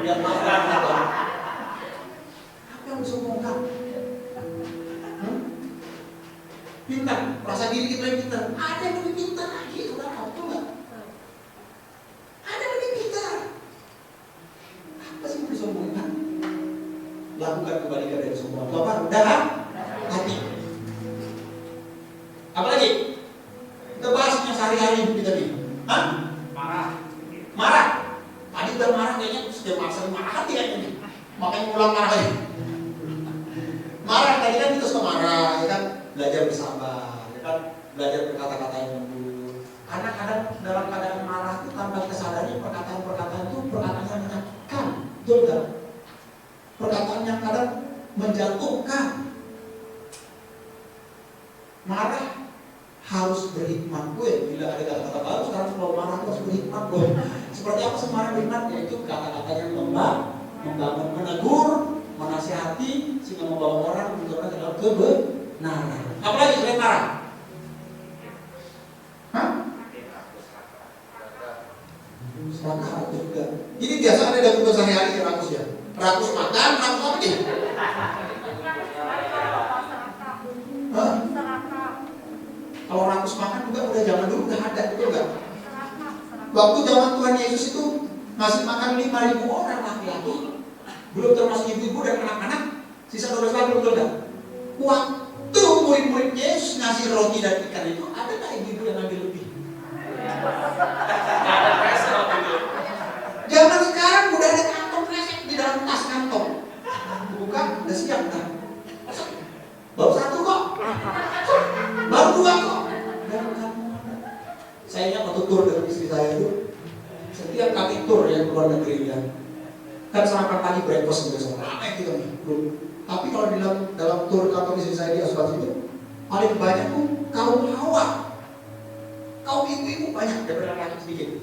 Biar masalah. Apa yang disombongkan? Pintar, merasa diri kita yang pintar. Ada yang lebih pintar lagi, saudara, betul nggak? Ada yang lebih pintar. Apa sih yang disombongkan? Lakukan kebalikan dari sombong. Apa? Rendah hati. Apalagi? Kita bahas yang sehari-hari hidup kita nih. Hah? Marah. makanya ulang marah lagi. Marah tadi kan kita suka marah, ya kan? Belajar bersabar, ya kan? Belajar berkata-kata yang lembut. Karena kadang dalam keadaan marah itu tanpa kita sadari perkataan-perkataan itu perkataan yang menyakitkan, betul kan? Perkataan yang kadang menjatuhkan. Marah harus berhikmat gue. Bila ada kata-kata baru sekarang kalau marah harus berhikmat gue. Seperti apa sih marah berhikmat? Yaitu kata-kata yang membangun, menegur, menasihati sehingga membawa orang menunjukkan ke dalam kebenaran. Apalagi selain marah? Hah? Serakah juga. Ini biasa ada dalam tugas sehari-hari ya, rakus ya. Rakus makan, rakus apa nih? Hah? Kalau rakus makan juga udah zaman dulu udah ada, betul nggak? Waktu zaman Tuhan Yesus itu ngasih makan 5.000 orang laki-laki, belum termasuk ibu-ibu dan anak-anak, sisa 12 lagi, betul nggak? Waktu murid-murid Yesus ngasih roti dan ikan itu, ada nggak ibu-ibu yang ambil lebih? Zaman sekarang udah ada kantong kresek di dalam tas kantong, buka, udah siap kan? Baru 1 kok, baru 2 kok. Saya ingat waktu tur dengan istri saya itu, setiap kali tur yang keluar negeri ya, kan sarapan pagi breakfast gitu, ramai gitu nih. Tapi kalau di dalam tur kantor istri saya di asuransi itu, paling banyak tuh kaum hawa, kaum ibu-ibu banyak daripada laki sedikit.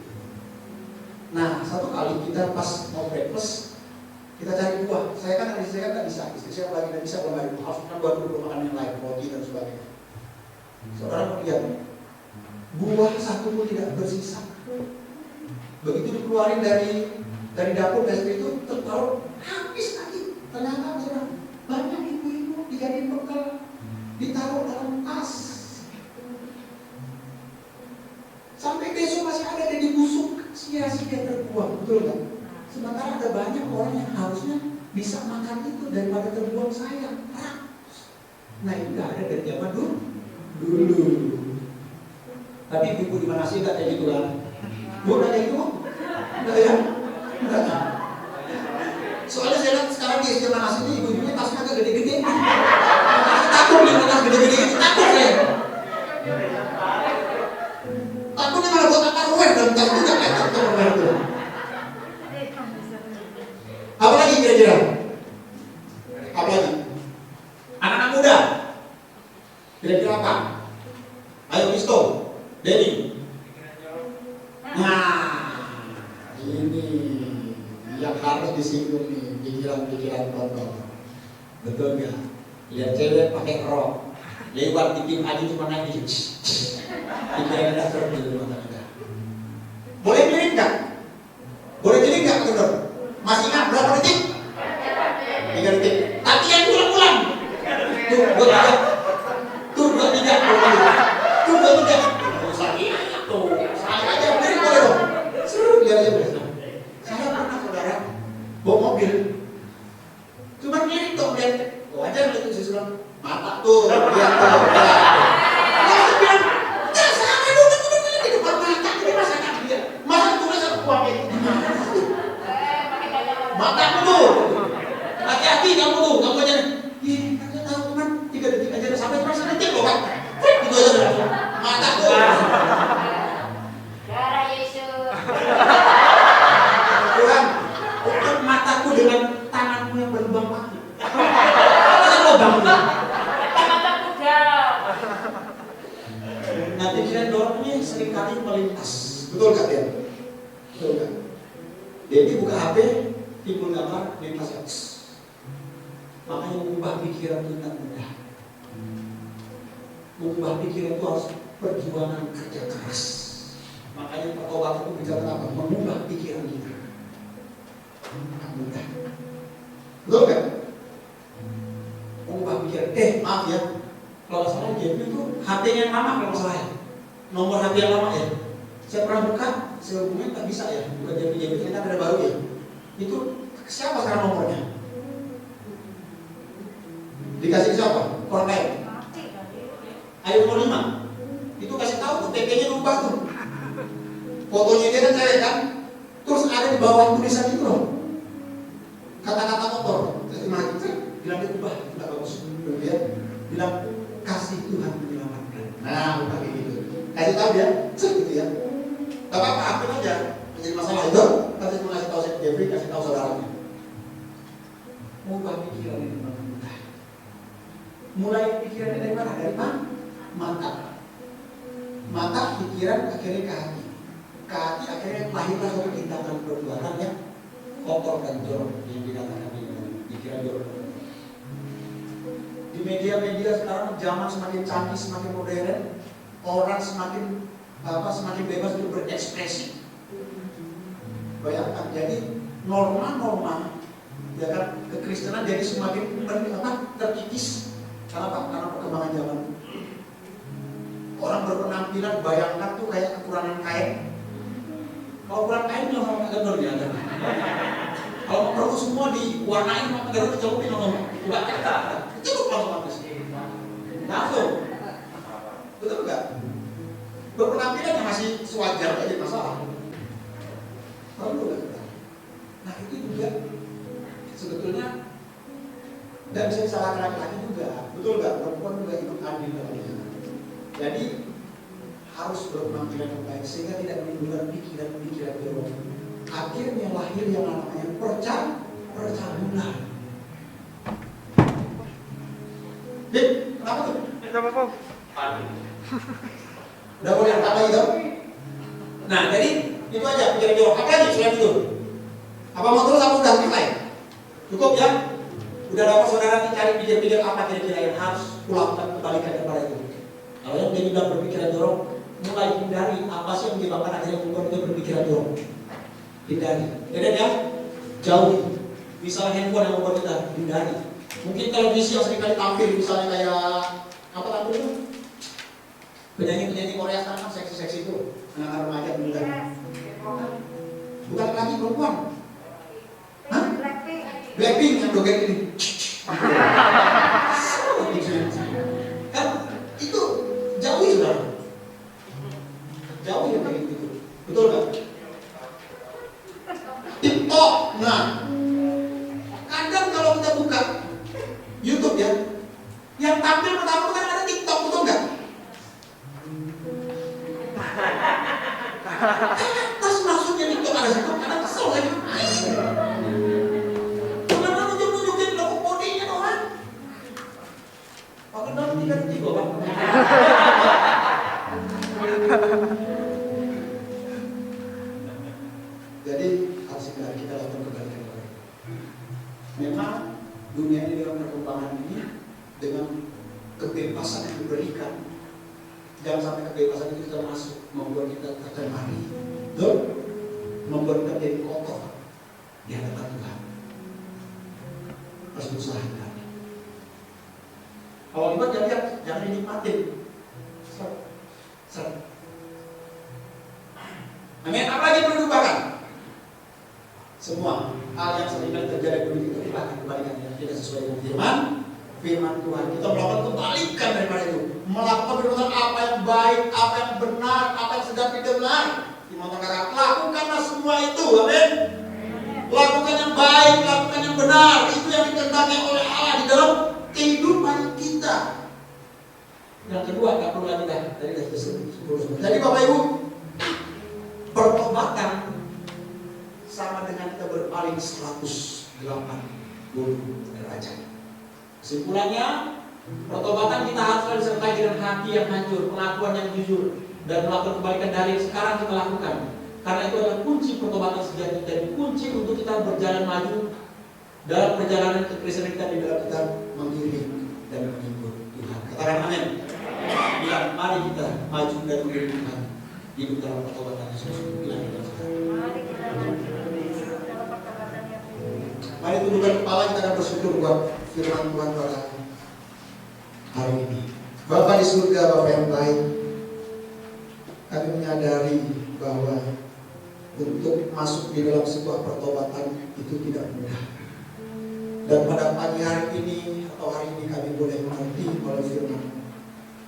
Nah, satu kali kita pas mau breakfast, kita cari buah. Saya kan nggak bisa, istri saya lagi nggak bisa kalau nggak ada buah. Harus kan buat dulu makan yang lain, roti dan sebagainya. Saudara melihat, buah satu pun tidak bersisa. Begitu dikeluarin dari dapur dari itu, tertaruh habis lagi. Ternyata saudara, banyak ibu-ibu dijadiin bekal, ditaruh dalam tas. Sampai besok masih ada dan dibusuk, sia-sia terbuang, betul nggak? Sementara ada banyak orang yang harusnya bisa makan itu daripada terbuang sayang. Nah itu nggak ada dari zaman dulu. Tapi ibu di mana sih nggak kayak gitu kan? Bu nggak kayak gitu? Nggak ya? Nggak. Soalnya saya lihat sekarang di SD Manas ini ibu-ibunya tasnya agak gede-gede. Takut nih tas gede-gede itu, takut saya. Takutnya malah buat apa ruwet dalam tas itu nggak kayak itu. Apa lagi kira-kira? Apa lagi? Anak-anak muda. Kira-kira apa? Ayo Kristo, Denny. Nah, ini yang harus disinggung nih, pikiran-pikiran kotor. Betul nggak? Lihat cewek pakai rok, lewat di tim aja cuma nangis. Pikiran dasar di rumah tangga. Boleh pilih nggak? Boleh pilih nggak, Saudara? Masih ingat berapa detik? 3 detik. Tapi yang ulang-ulang. Tuh, 2-3. Tuh, 2-3. Tuh, 2-3. Tuh, saya aja beri boleh dong. Seru, biar aja boleh. Saya pernah, saudara, bawa mobil. Cuma ngelirik dong, lihat. Wajar lihat itu sesuatu. Mata tuh, lihat tuh. Langsung bilang, jangan sampai dulu di depan mata. Ini masa kan dia. Masa tulis aku uang itu. Matamu tuh, hati-hati kamu tuh, kamu aja. Iya, kagak tahu teman, 3 detik aja sampai cuma 1 detik loh kan. Itu aja langsung. Mataku. Darah Yesus. Tuhan, ukur mataku dengan tanganmu yang berlubang mati. Apa lubang itu? Mata kuda. Nah, pikiran dorong ini seringkali melintas. Betul kan dia? Betul kan? Jadi buka HP, timbul gambar, lintas ya. Makanya mengubah pikiran itu tidak mudah. Mengubah pikiran itu harus perjuangan kerja keras. Makanya pertobatan itu bicara apa? Mengubah pikiran kita. Tidak mudah. Betul kan? Mengubah pikiran. Maaf ya. Kalau salah JP itu HP-nya yang lama kalau salah ya. Nomor HP yang lama ya. Saya pernah buka, saya hubungnya nggak bisa ya. Bukan JP ternyata ada baru ya. Itu siapa sekarang nomornya? Dikasih siapa? Orang lain. Ayo nomor 5. Itu kasih tahu tuh TP-nya berubah tuh. Fotonya dia kan cewek kan. Terus ada di bawah tulisan itu loh. Kata-kata kotor. bilang kasih Tuhan menyelamatkan. Nah, pakai gitu. Kasih tahu dia, gitu ya. Gak apa-apa, ambil aja. Menjadi masalah itu, kasih mengasih tahu saya Jeffrey, kasih tahu saudaranya. Ubah pikiran ini mudah. Mulai pikiran dari mana? Dari mana? Mata. Mata, pikiran, akhirnya ke hati. Ke hati akhirnya lahirlah suatu tindakan perbuatan yang kotor dan jorok yang dikatakan di pikiran jorok. Di media-media sekarang zaman semakin canggih, semakin modern, orang semakin bebas untuk berekspresi. Bayangkan, jadi norma-norma ya kan kekristenan jadi semakin terkikis. Kenapa? Karena perkembangan zaman. Orang berpenampilan bayangkan tuh kayak kekurangan kain. Kalau kurang kain nggak mau kendor ya ada. Kalau perlu semua diwarnain maka kendor dicelupin ngomong. Enggak kita. Cukup langsung habis. Langsung. Betul enggak? Berpenampilan yang masih sewajar aja masalah. Perlu enggak? Nah itu juga sebetulnya dan bisa disalahkan laki-laki juga. Betul enggak? Perempuan juga ikut andil dalamnya. Jadi harus berpenampilan yang baik sehingga tidak menimbulkan pikiran-pikiran jorok. Akhirnya lahir yang namanya percabulan. Dik, kenapa tuh? Tidak apa-apa. Udah boleh angkat lagi dong? Nah, jadi itu aja pikiran jorok. Apa lagi selain itu? Apa mau terus apa udah selesai? Cukup ya? Udah dapat saudara cari pikir-pikir apa kira-kira yang harus kulakukan kebalikan daripada itu. Kalau yang jadi bilang berpikiran jorok, mulai hindari apa sih yang menyebabkan akhirnya membuat kita berpikiran jorok. Hindari. Jadi ya, jauhi. Misalnya handphone yang membuat kita hindari. Mungkin televisi yang sering kali tampil, misalnya kayak apa tampil itu? Penyanyi-penyanyi Korea sekarang kan seksi-seksi itu, anak-anak remaja muda. Bukan lagi perempuan. Hah? Blackpink yang joget ini. Kan itu jauhi sudah. Jauhi yang kayak gitu. Betul kan? TikTok. Nah, kadang kalau kita buka YouTube ya, yang tampil pertama kan ada TikTok, betul nggak? Terus maksudnya TikTok ada situ, karena kesel lagi. Karena nunjuk-nunjukin logo bodinya orang. Pakai dalam 3 detik kok, Pak. Jadi harus kita lakukan kebalikan. Memang dunia ini dalam perkembangan ini dengan kebebasan yang diberikan, jangan sampai kebebasan itu termasuk membuat kita tercemari, membuat kita jadi kotor di hadapan Tuhan. Harus berusaha hindari. Kalau dibuat jangan dinikmatin. Amin. Apa lagi perlu diubahkan? Semua hal yang sering terjadi di dunia itu bahkan kebalikannya tidak sesuai dengan firman Tuhan. Kita melakukan kebalikan daripada itu. Melakukan perbuatan apa yang baik, apa yang benar, apa yang sedang didengar. Firman Tuhan, lakukanlah semua itu. Amin. Lakukan yang baik, lakukan yang benar. Itu yang dikehendaki oleh Allah di dalam kehidupan kita. Yang kedua, nggak perlu lagi dah. Tadi sudah disebut. Jadi Bapak Ibu, pertobatan sama dengan kita berpaling 180 derajat. Kesimpulannya, pertobatan kita harus disertai dengan hati yang hancur, pengakuan yang jujur, dan melakukan kebalikan dari yang sekarang kita lakukan. Karena itu adalah kunci pertobatan sejati dan kunci untuk kita berjalan maju dalam perjalanan kekristenan kita di dalam kita mengiring dan mengikut Tuhan. Katakan amin. Bilang, mari kita maju dan mengiring Tuhan hidup dalam pertobatan Yesus. Bilang kita sekarang. Mari tundukkan kepala, kita akan bersyukur buat firman Tuhan pada hari ini. Bapa di surga, Bapa yang baik, kami menyadari bahwa untuk masuk di dalam sebuah pertobatan itu tidak mudah. Dan pada pagi hari ini atau hari ini kami boleh mengerti oleh firman.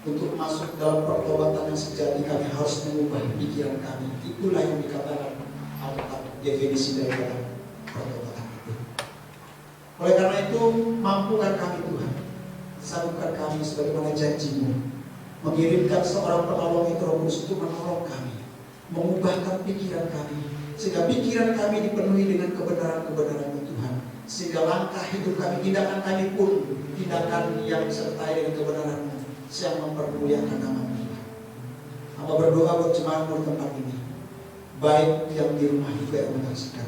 Untuk masuk dalam pertobatan yang sejati kami harus mengubah pikiran kami. Itulah yang dikatakan Alkitab definisi daripada pertobatan itu. Oleh karena itu mampukan kami Tuhan Sanggupkan kami sebagaimana janji-Mu, mengirimkan seorang penolong itu Roh Kudus untuk menolong kami, mengubahkan pikiran kami, sehingga pikiran kami dipenuhi dengan kebenaran-kebenaran Tuhan, sehingga langkah hidup kami, tindakan kami pun tindakan yang disertai dengan kebenaran-Mu yang mempermuliakan nama-Mu Tuhan. Hamba berdoa buat jemaat-Mu di tempat ini, baik yang di rumah juga yang menyaksikan,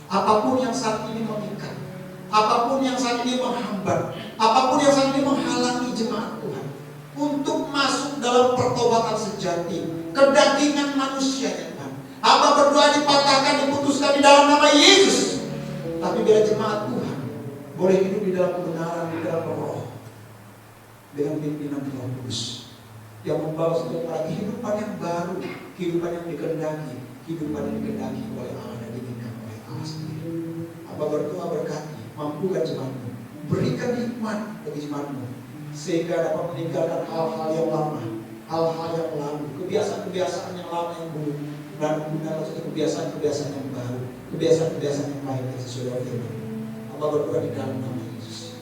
apapun yang saat ini mengikat, apapun yang saat ini menghambat, apapun yang saat ini menghalangi jemaat Tuhan untuk masuk dalam pertobatan sejati, kedagingan manusia ya Tuhan, hamba berdoa dipatahkan, diputuskan di dalam nama Yesus. Tapi biar jemaat Tuhan boleh hidup di dalam kebenaran, di dalam roh, dengan pimpinan Roh Kudus yang membawa setiap pada kehidupan yang baru, kehidupan yang dikehendaki, kehidupan yang dikehendaki oleh Allah dan diinginkan oleh Allah sendiri. Hamba berdoa berkati, mampukan jemaat-Mu, berikan hikmat bagi jemaat-Mu, sehingga dapat meninggalkan hal-hal yang lama, hal-hal yang lalu, kebiasaan-kebiasaan yang lama yang buruk, dan menggunakan satu kebiasaan-kebiasaan yang baru, kebiasaan-kebiasaan yang baik yang sesuai dengan firman. Hamba berdoa di dalam nama Yesus.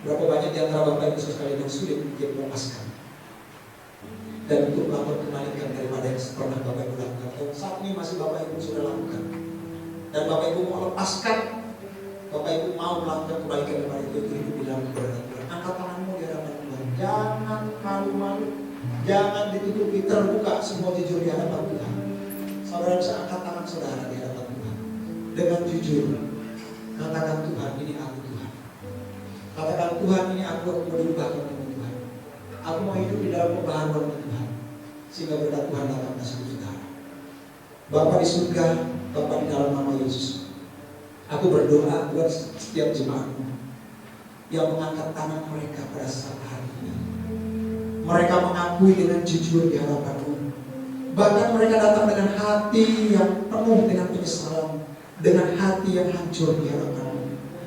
Berapa banyak di antara Bapak Ibu sekalian yang sulit untuk melepaskan dan untuk melakukan kebalikan daripada yang pernah Bapak Ibu lakukan, atau saat ini masih Bapak Ibu sudah lakukan, dan Bapak Ibu mau lepaskan, Bapak Ibu mau melakukan kebaikan daripada itu hidup di dalam kebenaran Tuhan. Angkat tanganmu di hadapan Tuhan, jangan malu-malu, jangan ditutupi, terbuka semua jujur di hadapan Tuhan. Saudara bisa angkat tangan saudara di hadapan Tuhan dengan jujur, katakan Tuhan, ini aku Tuhan. Katakan Tuhan, ini aku mau diubahkan oleh Tuhan. Aku mau hidup di dalam pembaharuan Tuhan, sehingga berkat Tuhan datang ke seluruh saudara. Bapa di surga, Bapa di dalam nama Yesus, aku berdoa buat setiap jemaat-Mu yang mengangkat tangan mereka pada saat hari ini. Mereka mengakui dengan jujur di hadapan-Mu. Bahkan mereka datang dengan hati yang penuh dengan penyesalan, dengan hati yang hancur di hadapan-Mu.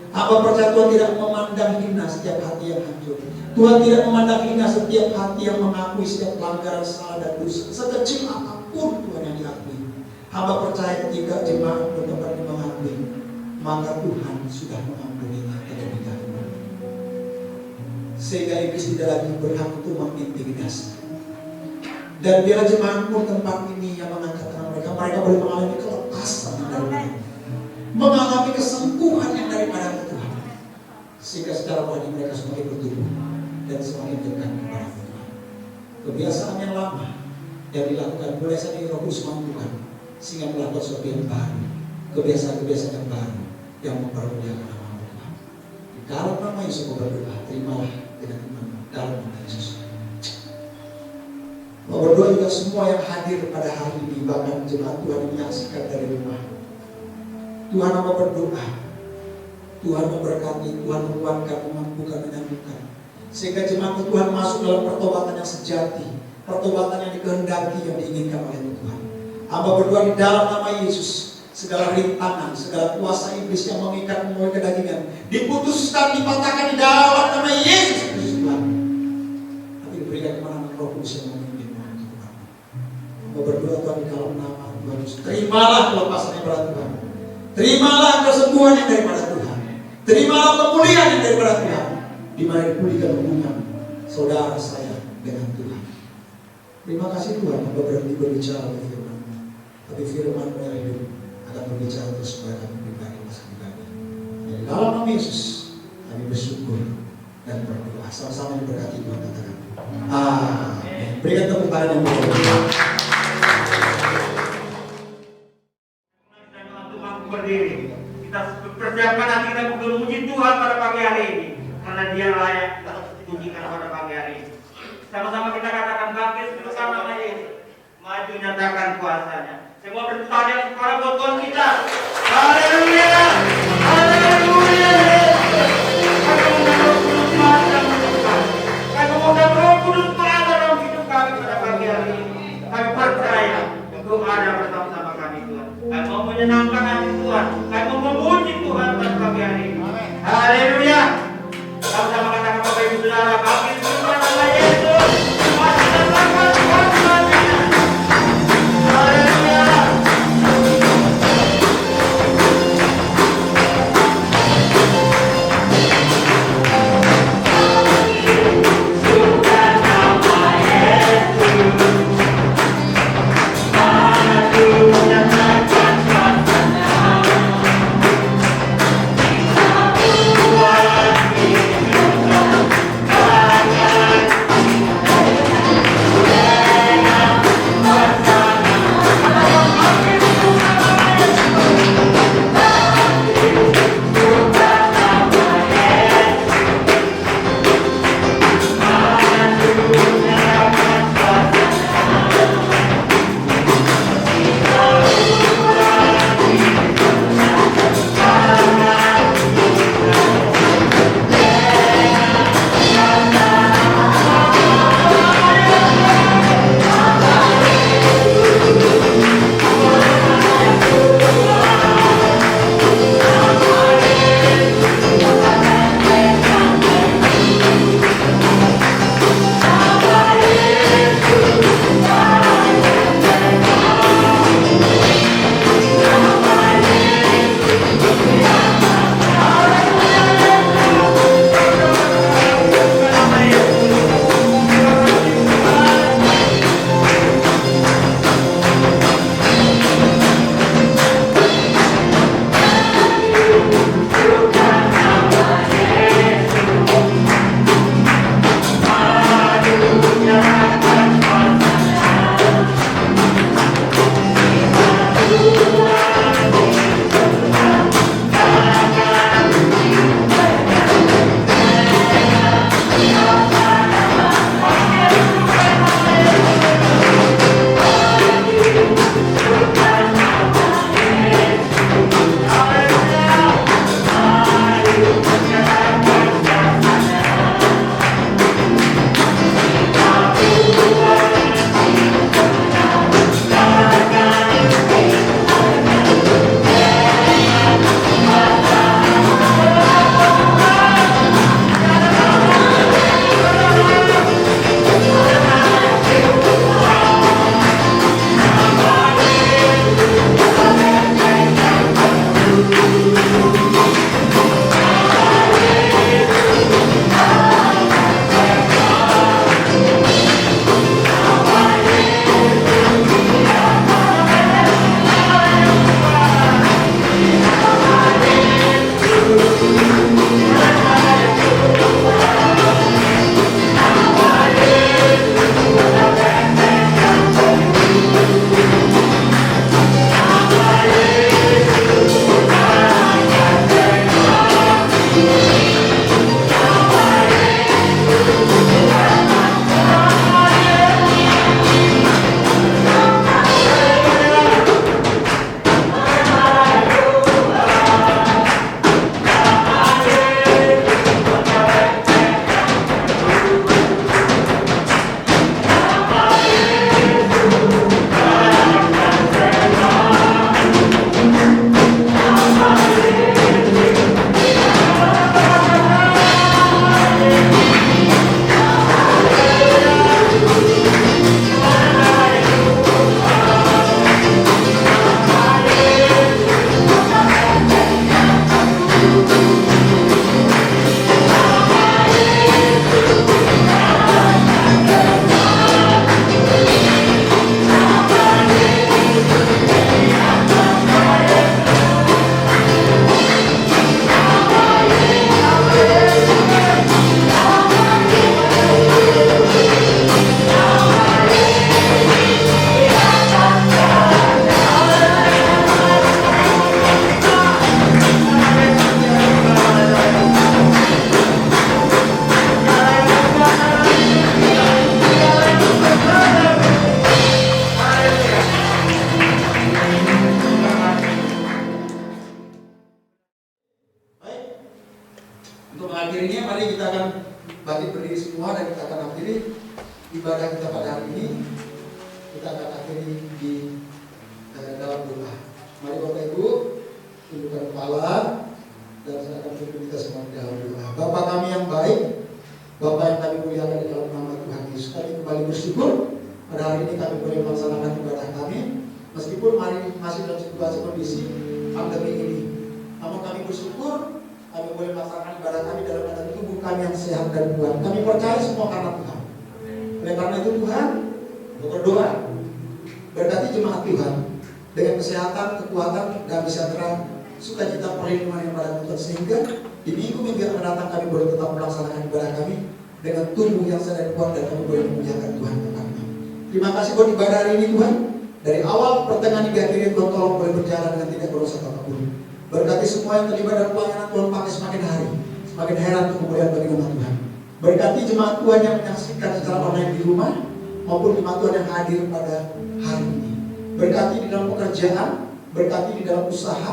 Hamba percaya Tuhan tidak memandang hina setiap hati yang hancur. Tuhan tidak memandang hina setiap hati yang mengakui setiap pelanggaran salah dan dosa, sekecil apapun Tuhan yang diakui. Hamba percaya ketika jemaat bertempat mengakui, maka Tuhan sudah mengampuninya terlebih dahulu, sehingga iblis tidak lagi berhak untuk mengintimidasi. Dan biar jemaat pun tempat ini yang mengangkat tangan mereka, mereka boleh mengalami kelepasan yang dari Tuhan, mengalami kesembuhan yang daripada Tuhan, sehingga secara rohani mereka semakin bertumbuh dan semakin dekat kepada Tuhan. Kebiasaan yang lama yang dilakukan mulai saat ini Roh Kudus mampukan, sehingga melakukan sesuatu yang baru, kebiasaan-kebiasaan yang baru yang mempermuliakan nama Tuhan. Di dalam nama Yesus berdoa, terimalah dengan iman dalam nama Yesus. Mau berdoa juga semua yang hadir pada hari ini, bahkan jemaat Tuhan yang menyaksikan dari rumah. Tuhan mau berdoa, Tuhan memberkati, Tuhan menguatkan, memampukan, menyembuhkan, sehingga jemaat Tuhan masuk dalam pertobatan yang sejati, pertobatan yang dikehendaki, yang diinginkan oleh Tuhan. Hamba berdoa di dalam nama Yesus, segala rintangan, segala kuasa iblis yang mengikat melalui kedagingan diputuskan, dipatahkan di dalam nama Yesus Kristus Tuhan. Tapi diberikan kemenangan Roh Kudus yang memimpin Tuhan. Hamba berdoa Tuhan di dalam nama Tuhan Yesus, terimalah kelepasan yang berat Tuhan, terimalah kesembuhan yang daripada Tuhan, terimalah pemulihan yang daripada Tuhan, di mana dipulihkan hubungan saudara saya dengan Tuhan. Terima kasih Tuhan, Hamba berhenti berbicara bagi firman, tapi firman yang hidup akan berbicara terus kepada kami pribadi, pribadi. Di dalam nama Yesus kami bersyukur dan berdoa. Sama-sama diberkati Tuhan, katakan amin. Berikan tepuk tangan yang meriah. Berdiri, kita persiapkan hati kita untuk memuji Tuhan pada pagi hari ini, karena Dia layak kita pujikan pada pagi hari ini. Sama-sama kita katakan bangkit bersama nama Yesus, maju nyatakan kuasanya. Semua bertepuk yang suara buat Tuhan kita. Haleluya, haleluya. Kami mengundang Roh Kudus dalam hidup kami. Kami mengundang Roh Kudus dalam hidup kami pada pagi hari ini. Kami percaya untuk ada bersama-sama kami Tuhan. Kami mau menyenangkan hati Tuhan. Kami mau memuji Tuhan pada pagi hari ini. Haleluya. Sama-sama katakan Bapak Ibu Saudara, bangkit bersama nama Yesus. Maju nyatakan kuasanya. Haleluya. Silakan berdiri semua dan kita akan akhiri ibadah kita pada hari ini. Kita akan akhiri di dalam doa. Mari Bapak Ibu tundukkan kepala dan saya akan pimpin kita semua di dalam doa. Bapa kami yang baik, Bapa yang kami muliakan di dalam nama Tuhan Yesus, kami kembali bersyukur pada hari ini kami boleh melaksanakan ibadah kami, meskipun hari ini masih dalam situasi kondisi pandemi ini. Namun kami bersyukur kami boleh melaksanakan ibadah kami dalam keadaan tubuh kami yang sehat dan kuat. Kami percaya semua karena Tuhan. Oleh karena itu Tuhan, berdoa berkati jemaat Tuhan dengan kesehatan, kekuatan, dan sejahtera, sukacita, perlindungan yang pada Tuhan, sehingga di minggu-minggu yang akan datang kami boleh tetap melaksanakan ibadah kami dengan tubuh yang sehat dan kuat, dan kami boleh memuliakan Tuhan kami. Terima kasih buat ibadah hari ini Tuhan. Dari awal pertengahan hingga akhirnya Tuhan tolong boleh berjalan dengan tidak berusaha apapun. Berkati semua yang terlibat dalam pelayanan Tuhan, pakai semakin hari semakin heran untuk kemuliaan bagi nama Tuhan. Berkati jemaat Tuhan yang menyaksikan secara online di rumah maupun jemaat Tuhan yang hadir pada hari ini. Berkati di dalam pekerjaan, berkati di dalam usaha,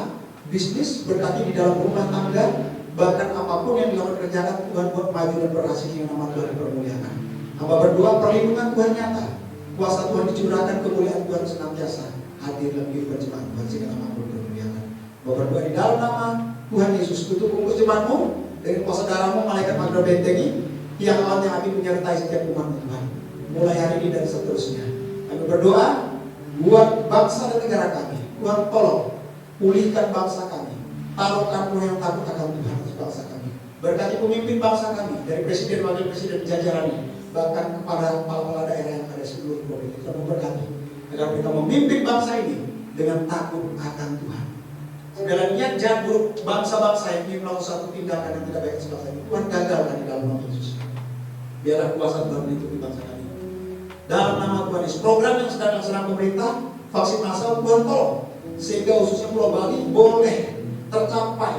bisnis, berkati di dalam rumah tangga, bahkan apapun yang dilakukan kerjaan Tuhan buat maju dan berhasil dengan nama Tuhan dipermuliakan. Hamba berdoa perlindungan Tuhan nyata, kuasa Tuhan dicurahkan, kemuliaan Tuhan senantiasa hadir dalam kehidupan jemaat Tuhan sehingga nama Tuhan dipermuliakan. Berdoa di dalam nama Tuhan Yesus, tutup mulut jemaatmu dengan kuasa darahmu, malaikat magna bentengi yang awalnya api menyertai setiap umat Tuhan mulai hari ini dan seterusnya. Kami berdoa buat bangsa dan negara kami. Tuhan tolong pulihkan bangsa kami, taruhkan yang takut akan Tuhan atas bangsa kami. Berkati pemimpin bangsa kami, dari presiden, wakil presiden, jajarannya, bahkan kepada kepala-kepala daerah yang ada seluruh provinsi. Kita memberkati agar kita memimpin bangsa ini dengan takut akan Tuhan. Segala niat jahat buruk bangsa-bangsa yang ingin melakukan satu tindakan yang tidak baik atas bangsa ini, Tuhan gagalkan di dalam nama Yesus. Biarlah kuasa Tuhan melindungi bangsa kami. Dalam nama Tuhan Yesus, program yang sedang dilaksanakan pemerintah, vaksin massal, Tuhan tolong sehingga khususnya Pulau Bali boleh tercapai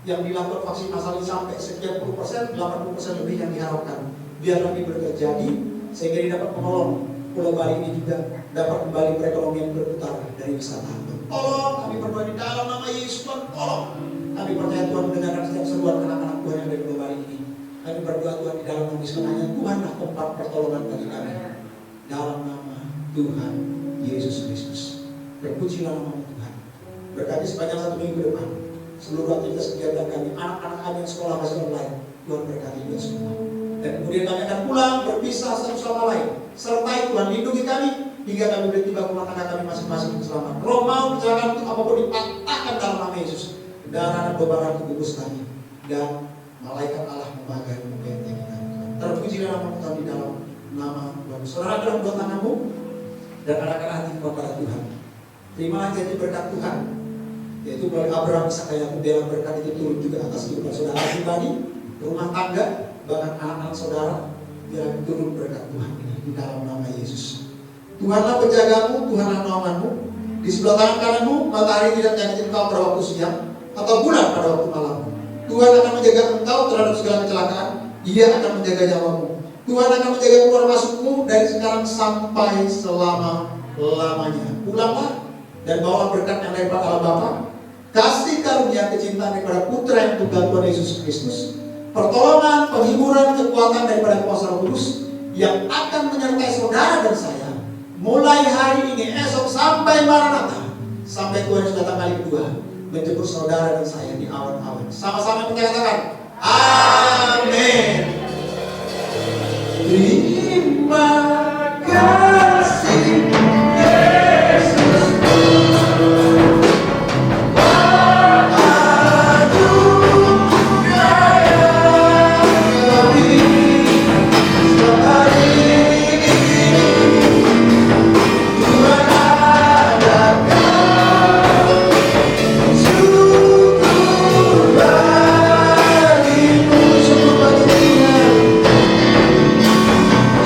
yang dilakukan vaksin massal ini sampai sekian puluh persen, 80% lebih yang diharapkan. Biarlah ini terjadi sehingga ini dapat menolong Pulau Bali ini juga dapat kembali perekonomian berputar dari wisata. Tolong kami berdoa di dalam nama Yesus, Tuhan tolong. Kami percaya Tuhan mendengarkan setiap seruan anak-anak Tuhan yang ada di Pulau Bali ini. Kami berdoa Tuhan di dalam nama Yesus, hanya Tuhanlah tempat pertolongan bagi kami. Dalam nama Tuhan Yesus Kristus, terpujilah nama Tuhan. Berkati sepanjang 1 minggu depan seluruh aktivitas kegiatan kami, anak-anak kami yang sekolah masih online, Tuhan berkati kita semua. Dan kemudian kami akan pulang berpisah satu sama lain. Sertai Tuhan lindungi kami hingga kami boleh tiba ke rumah tangga kami masing-masing selamat. Roh mau kecelakaan untuk apapun dipatahkan dalam nama Yesus. Darah dan bebaran kubus kami dan malaikat Allah membagai membentengi kami. Terpujilah nama Tuhan di dalam nama Tuhan. Saudara dalam dua tanganmu dan arahkan hati kepada Tuhan. Terimalah janji berkat Tuhan, yaitu melalui Abraham, Ishak, Yakub. Biarlah berkat itu turun juga atas kehidupan saudara pribadi, rumah tangga, bahkan anak-anak saudara. Biarlah turun berkat Tuhan ini di dalam nama Yesus. Tuhanlah penjagamu, Tuhanlah naunganmu. Di sebelah tangan kananmu matahari tidak menyakiti engkau pada waktu siang atau bulan pada waktu malam. Tuhan akan menjaga engkau terhadap segala kecelakaan. Ia akan menjaga nyawamu. Tuhan akan menjaga keluar masukmu dari sekarang sampai selama-lamanya. Pulanglah dan bawa berkat yang daripada Allah Bapa, kasih karunia kecintaan daripada Putra yang tunggal Tuhan Yesus Kristus, pertolongan, penghiburan, kekuatan daripada kuasa Roh Kudus yang akan menyertai saudara dan saya mulai hari ini, esok sampai Maranatha, sampai Tuhan Yesus datang kali kedua menjemput saudara dan saya di awan-awan. Sama-sama kita katakan amin. Terima kasih Yesus.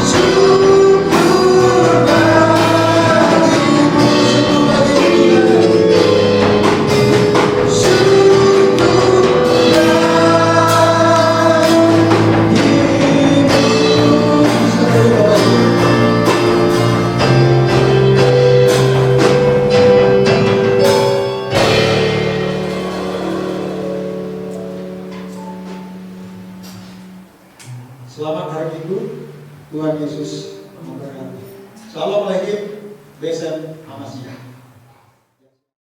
Syukur Selamat hari Minggu. Tuhan Yesus memberkati. Shalom Lehim, Besen Hamasya.